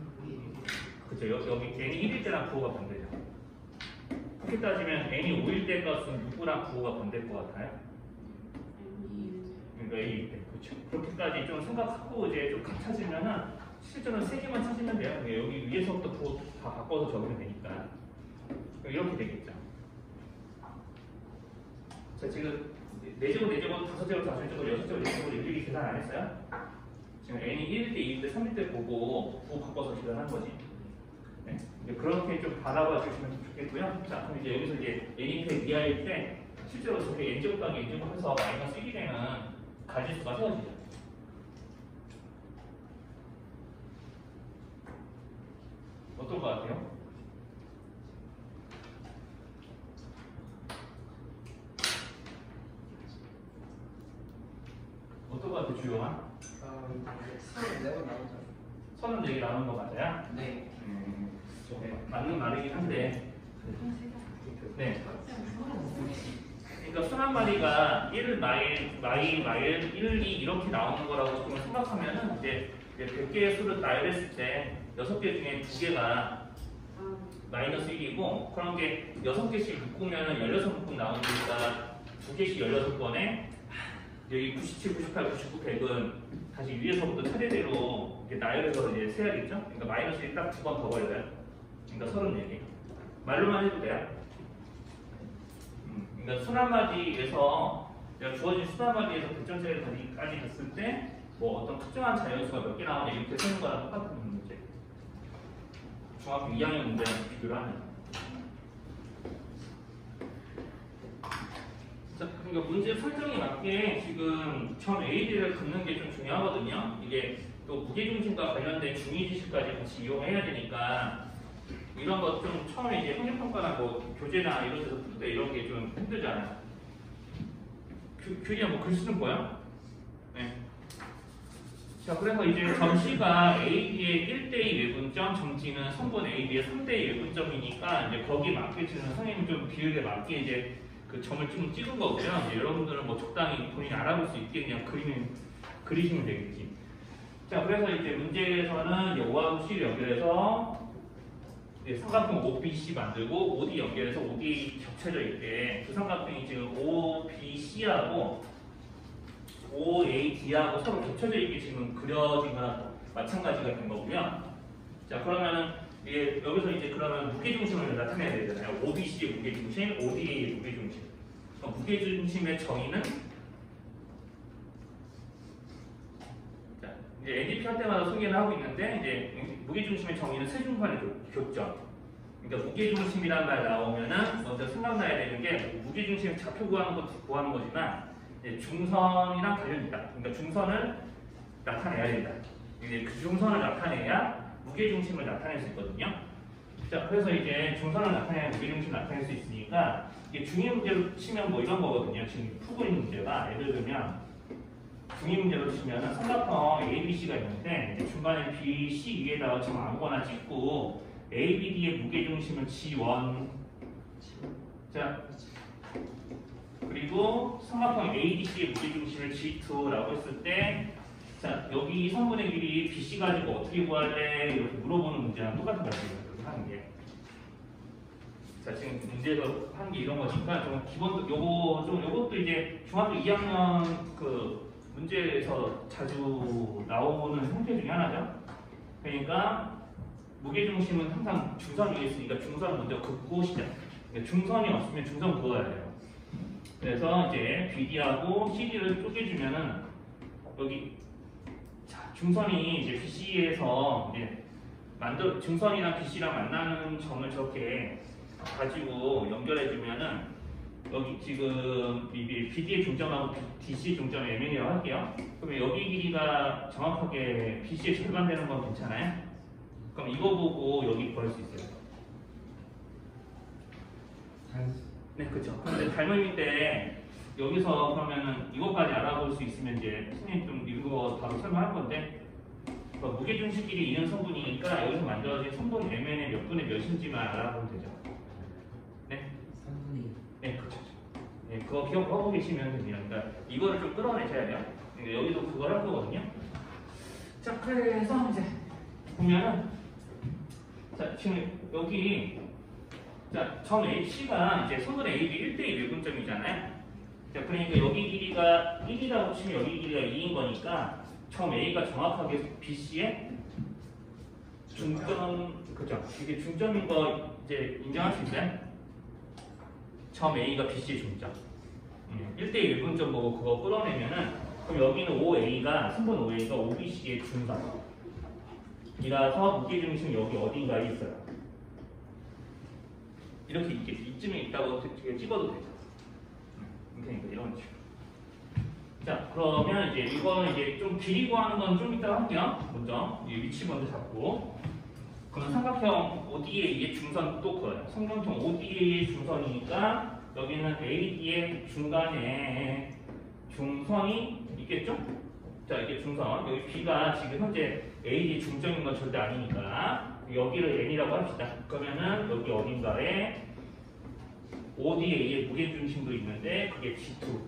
그쵸, 여기 n이 1일 때랑 부호가 반대죠. 그렇게 따지면 n이 5일 때 값은 누구랑 부호가 반대일 것 같아요? 그러니까 a일 때. 그렇죠. 그렇게까지 좀 생각하고 이제 좀 각 찾으면은 실제로는 세 개만 찾으면 돼요. 여기 위에서부터 부호 다 바꿔서 적으면 되니까. 이렇게 되겠죠. 자, 지금 4제곱, 4제곱, 5제곱, 4제곱, 6제곱, 6제곱 일일이 계산 안 했어요? 지금 n이 1일 때, 2일 때, 3일 때 보고 부호 바꿔서 계산한 거지. 네? 이제 그렇게 좀 바라봐 주시면 좋겠고요. 자, 그럼 이제 여기서 이제 n이 100 이하일 때 실제로 저렇게 n제곱 더하기 n제곱 해서 마이너스 1이 되는 가지수가 세워지죠. 어떨 것 같아요? 어떨 것 같아요, 주요한? 34번 나오죠. 34개 나오는 거 맞아요? 네. 네, 맞는 말이긴 한데. 네. 그러니까 순한 마리가 1 마일 1, 2 이렇게 나오는 거라고 조금 생각하면은 이제 100개의 수를 나열했을 때 6개 중에 2개가 마이너스 1이고 그런 게 6개씩 묶으면은 16묶음 나오니까 2개씩 16번에 여기 97, 98, 99, 100은 다시 위에서부터 차례대로 이렇게 나열해서 이제 세야겠죠? 그러니까 마이너스 1 딱 2번 더 걸려요. 그러니까 34개. 말로만 해도 돼요. 그러니까 순한마디에서 내가 주어진 순한마디에서 대전제까지 갔을 때 뭐 어떤 특정한 자연수가 몇 개 나오냐 이렇게 쓰는 거랑 똑같은 문제. 중학교 2학년 문제랑 비교를 하면. 자, 그러니까 문제 설정에 맞게 지금 점 AD를 긋는 게 좀 중요하거든요. 이게 또 무게중심과 관련된 중위지식까지 같이 이용해야 되니까 이런 것 좀 처음에 이제 학력평가나 뭐 교재나 이런 데서 풀 때 이런 게 좀 힘들잖아요. 규리야 뭐 글 쓰는 거야? 네. 자, 그래서 이제 점C가 AB의 1대2 외분점, 점C는 성분 AB의 3대2 외분점이니까 이제 거기에 맞게 지금 선생님이 좀 비율에 맞게 이제 그 점을 좀 찍은 거고요. 이제 여러분들은 뭐 적당히 본인이 알아볼 수 있게 그냥 그리시면 되겠지. 자, 그래서 이제 문제에서는 이제 O하고 C를 연결해서 삼각형 OBC 만들고 OD 연결해서 OD 겹쳐져 있대. 그 삼각형이 지금 OBC하고 OAD하고 서로 겹쳐져 있게 지금 그려진 거랑 마찬가지가 된 거고요. 자, 그러면은 여기서 이제 그러면 무게중심을 나타내야 되잖아요. OBC의 무게중심, ODA의 무게중심. 그럼 무게중심의 정의는 자, 이제 NDP 할 때마다 소개를 하고 있는데 이제 무게중심의 정의는 세중간의 교점. 그러니까 무게중심이란 말 나오면은 먼저 생각나야 되는 게 무게중심 좌표 구하는 것도 구하는 거지만 중선이랑 관련이 있다. 그러니까 중선을 나타내야 된다. 이제 그 중선을 나타내야 무게중심을 나타낼 수 있거든요. 자, 그래서 이제 중선을 나타내야 무게중심을 나타낼 수 있으니까 이게 중위 문제로 치면 뭐 이런 거거든요. 지금 푸고 있는 문제가 예를 들면 중위 문제로 치면은 삼각형 ABC가 있는데 이제 중간에 BC 위에다가 점 아무거나 찍고 ABD의 무게중심은 G1. 자, 그리고 삼각형 ADC의 무게중심을 G2라고 했을 때, 자, 여기 성분의 길이 BC 가지고 어떻게 구할래? 이렇게 물어보는 문제랑 똑같은 거예요. 이렇게 하는 게. 자, 지금 문제에서 하는 게 이런 거니까 좀 기본 요것도 이제 중학교 2학년 그 문제에서 자주 나오는 형태 중에 하나죠. 그러니까 무게중심은 항상 중선 위에 있으니까 중선 먼저 긋고 시작. 그러니까 중선이 없으면 중선 그어야 돼요. 그래서 이제 BD하고 CD를 쪼개주면은 여기 자, 중선이 이제 BC에서 이제 중선이랑 BC랑 만나는 점을 저렇게 가지고 연결해주면은 여기 지금 BD의 중점하고 DC의 중점의 MN이라고 할게요. 그러면 여기 길이가 정확하게 BC의 절반 되는 건 괜찮아요? 그럼 이거 보고 여기 구할 수 있어요. 네, 그렇죠. 근데 닮음일 때 여기서 그러면은 이것까지 알아볼 수 있으면 이제 선생님 좀 이거 바로 설명할 건데 무게중심끼리 있는 성분이니까 여기서 만들어진 성분 MN의 몇 분의 몇인지만 알아보면 되죠. 네? 3분의 2. 네, 그렇죠. 네, 그거 기억하고 계시면 됩니다. 그러니까 이거를 좀 끌어내셔야 돼요. 그러니까 여기도 그걸 할 거거든요. 자, 그래서 이제 보면은 자, 지금 여기 자, 점 HC가 이제 성분 AB 1대2 밀분점이잖아요. 자, 그러니까 여기 길이가 1이라고 치면 여기 길이가 2인 거니까 점 A가 정확하게 BC의 중점, 그죠? 이게 중점인 거 이제 인정할 수 있어요? 점 A가 BC의 중점. 1대2 밀분점 보고 그거 끌어내면은 그럼 여기는 OA가 성분 OA가 OBC의 중선이라서 무게중심 여기 어딘가에 있어요. 이렇게 있겠지. 이쯤에 있다고 어떻게 찍어도 되죠. 그러니까 이런 식으로. 자, 그러면 이제 이거는 이제 좀 길이 구하는 건 좀 이따가 할게요. 먼저 이 위치 먼저 잡고. 그럼 삼각형 ODA의 중선 또 그어요. 삼각형 ODA의 중선이니까 여기는 AD의 중간에 중선이 있겠죠? 자, 이게 중선. 여기 B가 지금 현재 AD의 중점인 건 절대 아니니까 여기를 N이라고 합시다. 그러면은 여기 어딘가에 ODA의 무게중심도 있는데 그게 G2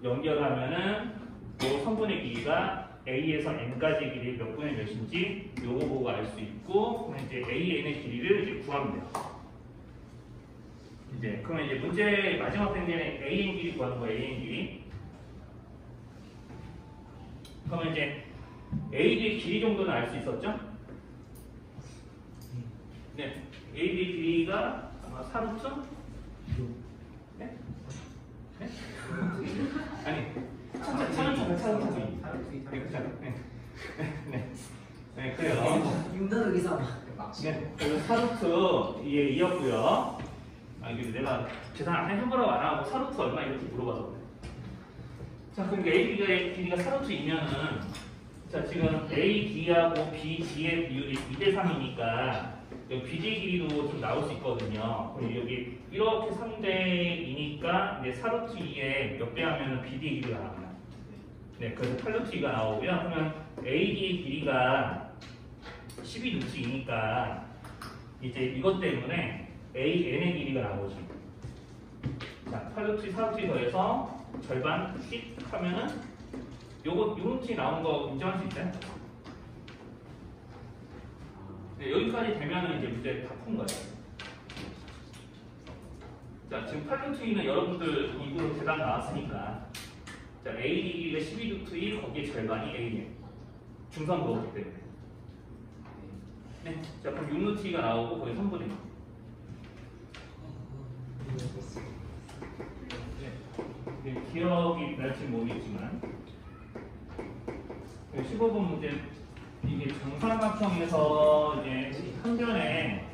연결하면은 이 성분의 길이가 A에서 N까지의 길이 몇 분의 몇인지 요거 보고 알 수 있고 그러면 이제 AN의 길이를 이제 구하면 돼요. 이제 그러면 이제 문제 마지막 단계는 AN 길이 구하는 거예요. AN 길이. 그러면 이제 AB의 길이 정도는 알 수 있었죠? 네, AB의 길이가 아마 4루트? 네? 네? 아니, 차루트. 네, 그래요. 윤단호 기사. 네, 그래서 4루트 예, 이었고요. 아, 이게 내가 계산 안 한 거라고 안 하고 4루트 얼마 이렇게 물어봐서 그래. 자, 그러니까 AB의 길이가 4루트이면은 자, 지금 AD하고 BD의 비율이 2대 3이니까 여기 BD 길이도 좀 나올 수 있거든요. 그리고 여기 이렇게 3대 2니까 이제 4루트 2에 몇 배 하면은 BD 길이가 나와요. 네, 그래서 8루트 2가 나오고요. 그러면 AD의 길이가 12루트 2니까 이제 이것 때문에 AN의 길이가 나오죠. 자, 8루트 4루트 더해서 절반 10 하면은 요거 루트 나온 거 인정할 수 있어요? 네, 여기까지 되면은 이제 문제 다 푼 거예요. 자, 지금 8루트2는 여러분들 이구로 대답 나왔으니까 자, AD 길이가 12루트2 거기에 절반이 AN 중선 그거기 때문에 네, 자 그럼 6루트2가 나오고 거기 3분의 1 네, 기억이 날지 모르겠지만 15번 문제 이게 정삼각형에서 이제 한 변에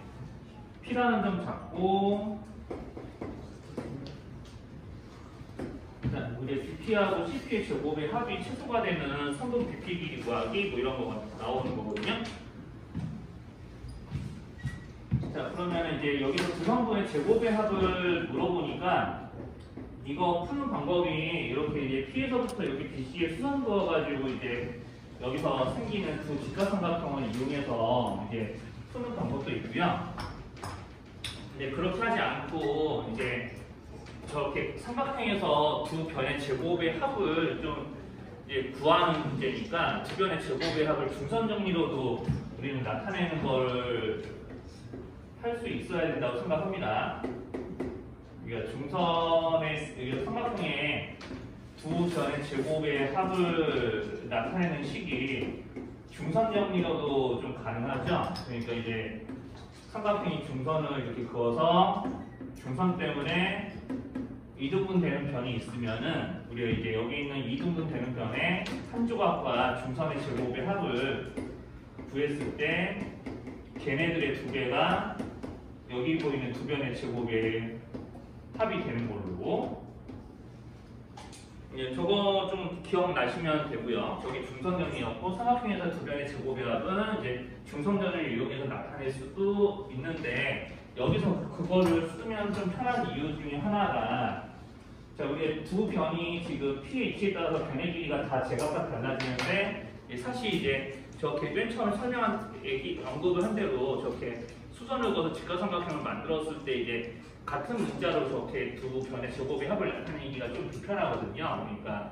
P라는 점 잡고 이제 BP하고 CP의 제곱의 합이 최소가 되는 성분 BP 길이 구하기 뭐 이런 거가 나오는 거거든요. 자, 그러면 이제 여기서 두 성분의 제곱의 합을 물어보니까 이거 푸는 방법이 이렇게 이제 P에서부터 여기 BC에 수선 그어가지고 이제 여기서 생기는 두 직각삼각형을 이용해서 이제 푸는 방법도 있고요. 이제 그렇게 하지 않고 이제 저렇게 삼각형에서 두 변의 제곱의 합을 좀 이제 구하는 문제니까 두 변의 제곱의 합을 중선 정리로도 우리는 나타내는 걸 할 수 있어야 된다고 생각합니다. 우리가 중선의 여기 삼각형의 두 변의 제곱의 합을 나타내는 식이 중선 정리로도 좀 가능하죠. 그러니까 이제 삼각형이 중선을 이렇게 그어서 중선 때문에 이등분 되는 변이 있으면은 우리가 이제 여기 있는 이등분 되는 변의 한 조각과 중선의 제곱의 합을 구했을 때 걔네들의 두 개가 여기 보이는 두 변의 제곱의 합이 되는 걸로. 예, 저거 좀 기억나시면 되고요. 저기 중선정리였고 삼각형에서 두 변의 제곱의 합은 이제 중선정리를 이용해서 나타낼 수도 있는데 여기서 그거를 쓰면 좀 편한 이유 중에 하나가 자 우리 두 변이 지금 pH에 따라서 변의 길이가 다 제각각 달라지는데 사실 이제 저렇게 맨 처음에 언급을 한 대로 저렇게 수선을 그어서 직각삼각형을 만들었을 때 이제 같은 문자로 저렇게 두 변의 제곱의 합을 나타내기가 좀 불편하거든요. 그러니까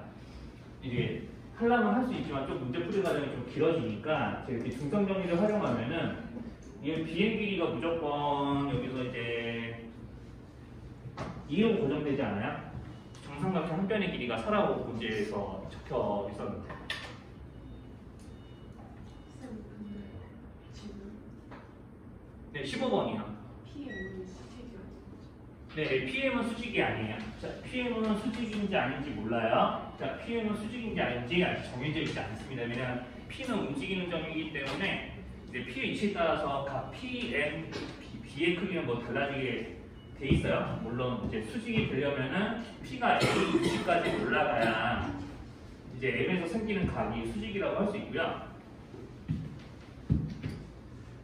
이게 하려면 할 수 있지만 좀 문제 풀이 과정이 좀 길어지니까 이렇게 중선 정리를 활용하면은 이게 비행 길이가 무조건 여기서 이제 2로 고정되지 않아요? 정삼각형 한 변의 길이가 4라고 문제에서 적혀 있었는데. 네, 15번이요. PM은 수직이요. 네, PM은 수직이 아니에요. 자, PM은 수직인지 아닌지 몰라요. 자, PM은 수직인지 아닌지 아직 정해져 있지 않습니다. 왜냐하면 P는 움직이는 점이기 때문에 이제 pH에 따라서 각 PM, B의 크기는 뭐 달라지게 돼 있어요. 물론 이제 수직이 되려면은 P가 A까지 올라가야 이제 M에서 생기는 각이 수직이라고 할 수 있고요.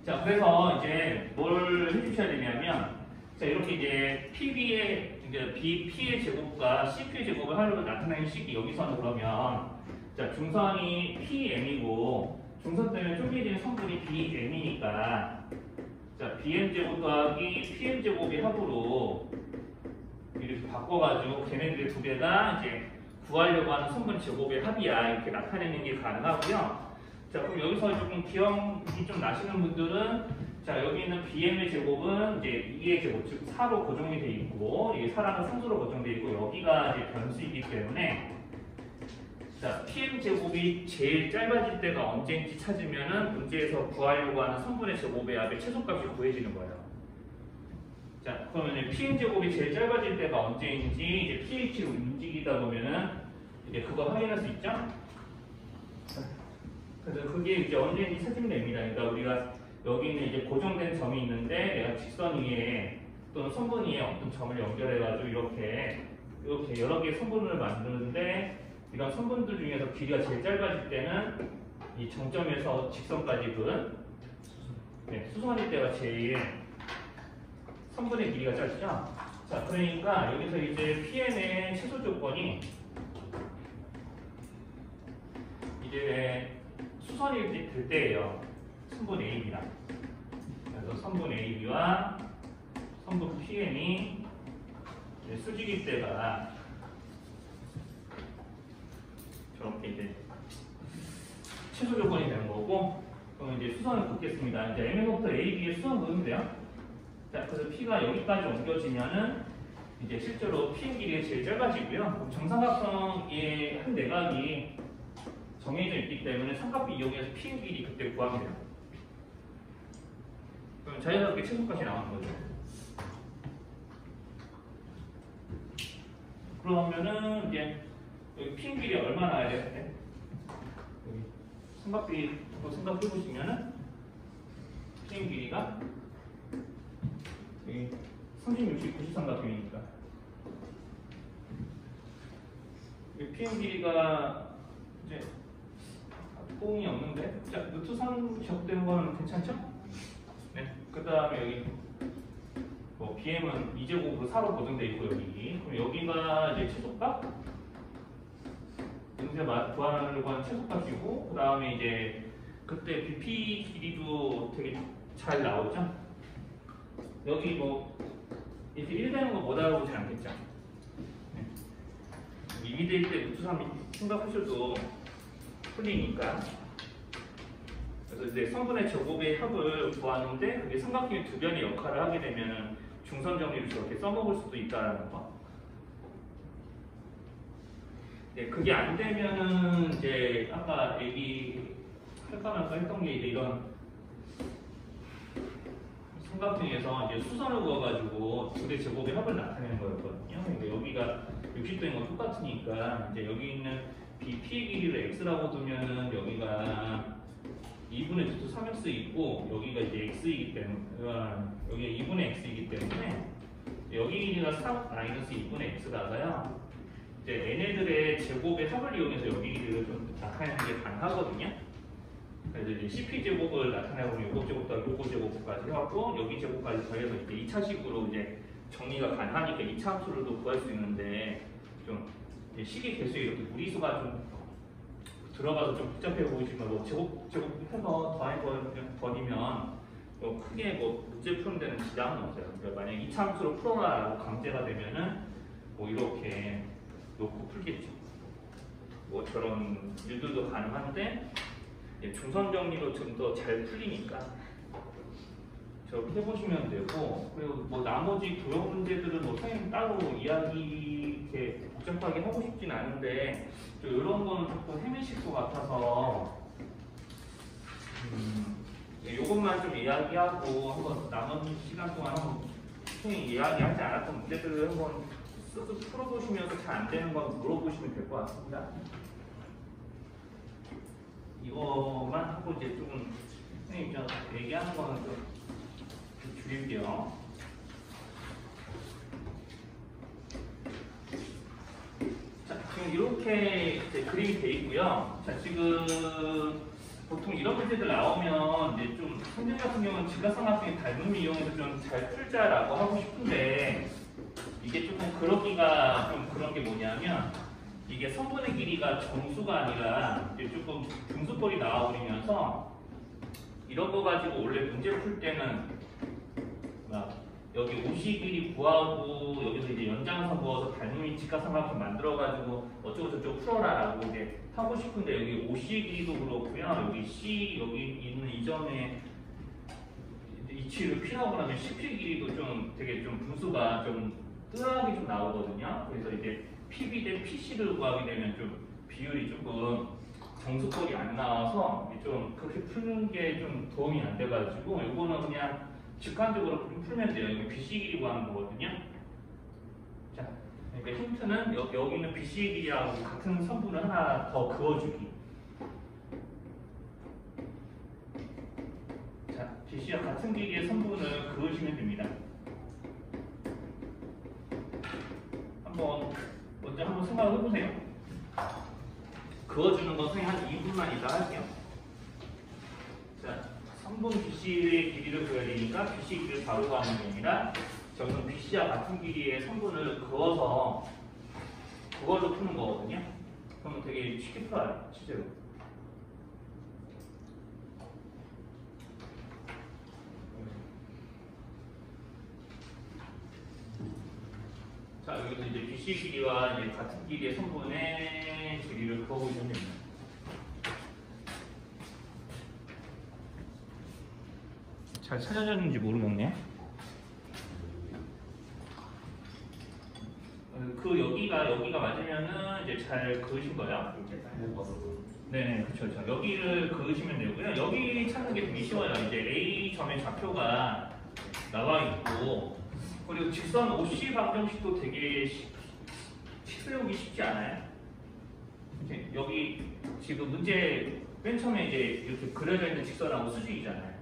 자, 그래서 이제 뭘 해주셔야 되냐면, 자, 이렇게 이제 PB의, 이제 BP의 제곱과 CP의 제곱을 하려고 나타내는 식이 여기서는 그러면, 자, 중선이 PM이고, 중선 때문에 쪼개지는 성분이 BM이니까, 자, BM 제곱 더하기 PM 제곱의 합으로 이렇게 바꿔가지고 걔네들의 두 개가 이제 구하려고 하는 성분 제곱의 합이야. 이렇게 나타내는 게 가능하고요. 자, 그럼 여기서 조금 기억이 좀 나시는 분들은 자, 여기 있는 BM의 제곱은 이제 2의 제곱, 즉 4로 고정이 돼 있고 이게 4라는 상수로 고정돼 있고 여기가 이제 변수이기 때문에 자, PM 제곱이 제일 짧아질 때가 언제인지 찾으면은 문제에서 구하려고 하는 성분의 제곱의 합의 최소값이 구해지는 거예요. 자, 그러면 PM 제곱이 제일 짧아질 때가 언제인지 이제 pH로 움직이다 보면은 이제 그거 확인할 수 있죠? 그래서 그게 이제 언제인지 찾으면 됩니다. 그러니까 우리가 여기 있는 이제 고정된 점이 있는데 내가 직선 위에 또는 선분 위에 어떤 점을 연결해가지고 이렇게 여러 개의 선분을 만드는데 이런 선분들 중에서 길이가 제일 짧아질 때는 이 정점에서 직선까지 수선일 때가 제일 선분의 길이가 짧죠. 자, 그러니까 여기서 이제 PM의 최소 조건이 이제 수선이 될 때예요. 선분 AB랑. 그래서 선분 AB와 선분 PM이 수직일 때가 저렇게 이제 최소 조건이 되는 거고, 그럼 이제 수선을 긋겠습니다. 이제 M에서부터 AB에 수선 긋으면 돼요. 자, 그래서 P가 여기까지 옮겨지면은 이제 실제로 PM 길이가 제일 짧아지고요. 정삼각형의 한 내각이 정해져 있기 때문에 삼각비 이용해서 PM 길이 그때 구하면 돼요. 그럼 자연스럽게 최소값이 나오는 거죠. 그러면은 이제 여기 PM 길이 얼마 나와야 돼요? 여기 삼각비로 생각해 보시면은 PM 길이가 여기 30, 60, 90 삼각형이니까 PM 길이가 이제 뽕이 없는데, 자, 루트 3 적되는 거는 괜찮죠? 네. 그 다음에 여기 뭐 BM은 2제곱으로 4로 고정되어 있고 여기. 그럼 여기가 이제 최소값? 연세 구하려고 하는 최소값이고 그 다음에 이제 그때 BP 길이도 되게 잘 나오죠? 여기 뭐 이렇게 1 되는 거 못 알아보지 않겠죠? 네. 2 대1 때 루트 3 생각하셔도 풀리니까. 그래서 이제 성분의 제곱의 합을 구하는데 그게 삼각형의 두 변의 역할을 하게 되면 중선 정리를 저렇게 써먹을 수도 있다는 거. 네, 그게 안 되면은 이제 아까 할까 말까 했던 게 이제 이런 삼각형에서 이제 수선을 그어가지고 둘의 제곱의 합을 나타내는 거였거든요. 근데 여기가 60도인 건 똑같으니까 이제 여기 있는 BP의 길이를 x라고 두면은 여기가 2분의 루트 3x 있고 여기가 이제 x이기 때문에 여기가 2분의 x이기 때문에 여기 길이가 3 마이너스 2분의 x라서요. 이제 얘네들의 제곱의 합을 이용해서 여기 길이를 좀 나타내는 게 가능하거든요. 그래서 이제 CP 제곱을 나타내보면 요거 제곱 더하기 요거 제곱까지 해갖고 여기 제곱까지 더해서 이제 2차식으로 이제 정리가 가능하니까 2차 함수로도 구할 수 있는데 좀 식의 개수에 이렇게 무리수가 좀 들어가서 좀 복잡해 보이지만 뭐 제곱해서 버리면 뭐 크게 뭐 문제 푸는 데는 지장은 없어요. 그러니까 만약 2차 함수로 풀어라라고 강제가 되면은 뭐 이렇게 놓고 풀겠죠. 뭐 저런 일들도 가능한데 중선 정리로 좀 더 잘 풀리니까 저렇게 해보시면 되고 그리고 뭐 나머지 도형 문제들은 뭐 선생님 따로 이야기 이렇게 복잡하게 하고 싶진 않은데 이런 거는 조금 헤매실 것 같아서 요것만 좀 이야기하고 한번 남은 시간 동안 한번 선생님 이야기하지 않았던 문제들을 한번 쓱쓱 풀어보시면서 잘 안 되는 건 물어보시면 될 것 같습니다. 이거만 하고 이제 조금 선생님 저 얘기하는 거는 좀 줄일게요. 자, 지금 이렇게 이제 그림이 돼 있고요. 자, 지금 보통 이런 문제들 나오면 이제 좀 선생님 같은 경우는 직각삼각형의 닮음을 이용해서 좀 잘 풀자라고 하고 싶은데 이게 조금 그러기가 좀 그런 게 뭐냐면 이게 성분의 길이가 정수가 아니라 이제 조금 분수꼴이 나와버리면서 이런 거 가지고 원래 문제 풀 때는 막 여기 OC 길이 구하고 여기서 이제 연장선 구워서 닮음이 직각삼각형 만들어가지고 어쩌고 저쩌고 풀어라라고 이제 하고 싶은데 여기 OC 길이도 그렇고요. 여기 C 여기 있는 이 점에 이치를 P라고 하면 CP 길이도 좀 되게 좀 분수가 좀 뜨하게 좀 나오거든요. 그래서 이제 PB 대 PC를 구하게 되면 좀 비율이 조금 정수꼴이 안 나와서 좀 그렇게 푸는 게 좀 도움이 안 돼가지고 이거는 그냥 직관적으로 풀면 돼요. 이거 BC 길이 구하는 거거든요. 자, 그러니까 힌트는 여기는 BC 길이하고 같은 선분을 하나 더 그어주기. 자, BC와 같은 길이의 선분을 그으시면 됩니다. 먼저 한번 생각을 해보세요. 그어주는 것은 한 2분만 이따 할게요. 자, 선분 BC의 길이를 그어야 되니까 BC 길이를 바로 구하는 게 아니라 저는 BC와 같은 길이의 선분을 그어서 그걸로 푸는 거거든요. 그러면 되게 쉽게 풀어요, 실제로. 자, 여기서 이제 BC 길이와 이제 같은 길이의 선분의 길이를 그어보시면 됩니다. 잘 찾아졌는지 모르겠네. 여기가 맞으면은 이제 잘 그으신 거예요. 네, 그렇죠. 여기를 그으시면 되고요. 여기 찾는 게 되게 쉬워요. 이제 A 점의 좌표가 나와 있고, 그리고 직선 OC 방정식도 되게 세우기 쉽지 않아요. 이제 여기 지금 문제 맨 처음에 이제 이렇게 그려져 있는 직선하고 수직이잖아요.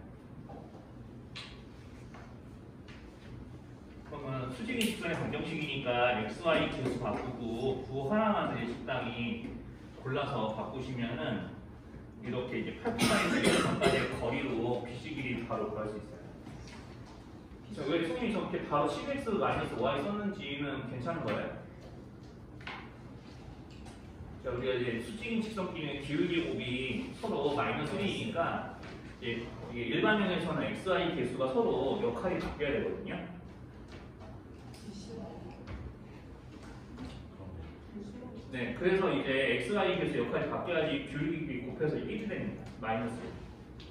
그러면 수직인 직선의 방정식이니까 XY 계수 바꾸고 부하나만의 식당이 골라서 바꾸시면은 이렇게 이제 8분의 1 전까지의 거리로 BC 길이 바로 구할 수 있어요. 자, 왜 선생님이 저렇게 바로 10x 마이너스 y 썼는지는 괜찮은 거예요? 자, 우리가 이제 수직인 직선끼리는 기울기 곱이 서로 마이너스 1이니까 이제 이게 일반형에서는 xy 개수가 서로 역할이 바뀌어야 되거든요. 네, 그래서 이제 xy 개수 역할이 바뀌어야지 기울기 곱해서 1이 됩니다. 마이너스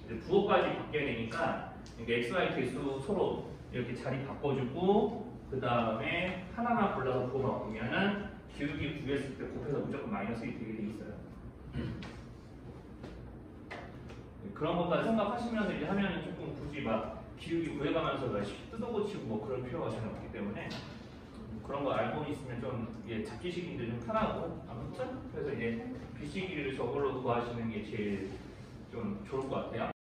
1. 이제 부호까지 바뀌어야 되니까 이게 xy 개수 서로 이렇게 자리 바꿔주고 그 다음에 하나만 골라서 부호 바꾸면은 기울기 구했을 때 곱해서 무조건 마이너스 1이 되게 돼 있어요. 그런 것까지 생각하시면서 이제 하면은 조금 굳이 막 기울기 구해가면서 막 뜯어고치고 뭐 그럴 필요가 전혀 없기 때문에 그런 거 알고 있으면 좀 잡기식인데 좀 편하고 아무튼 그래서 이제 비식기를 저걸로 구하시는 게 제일 좀 좋을 것 같아요.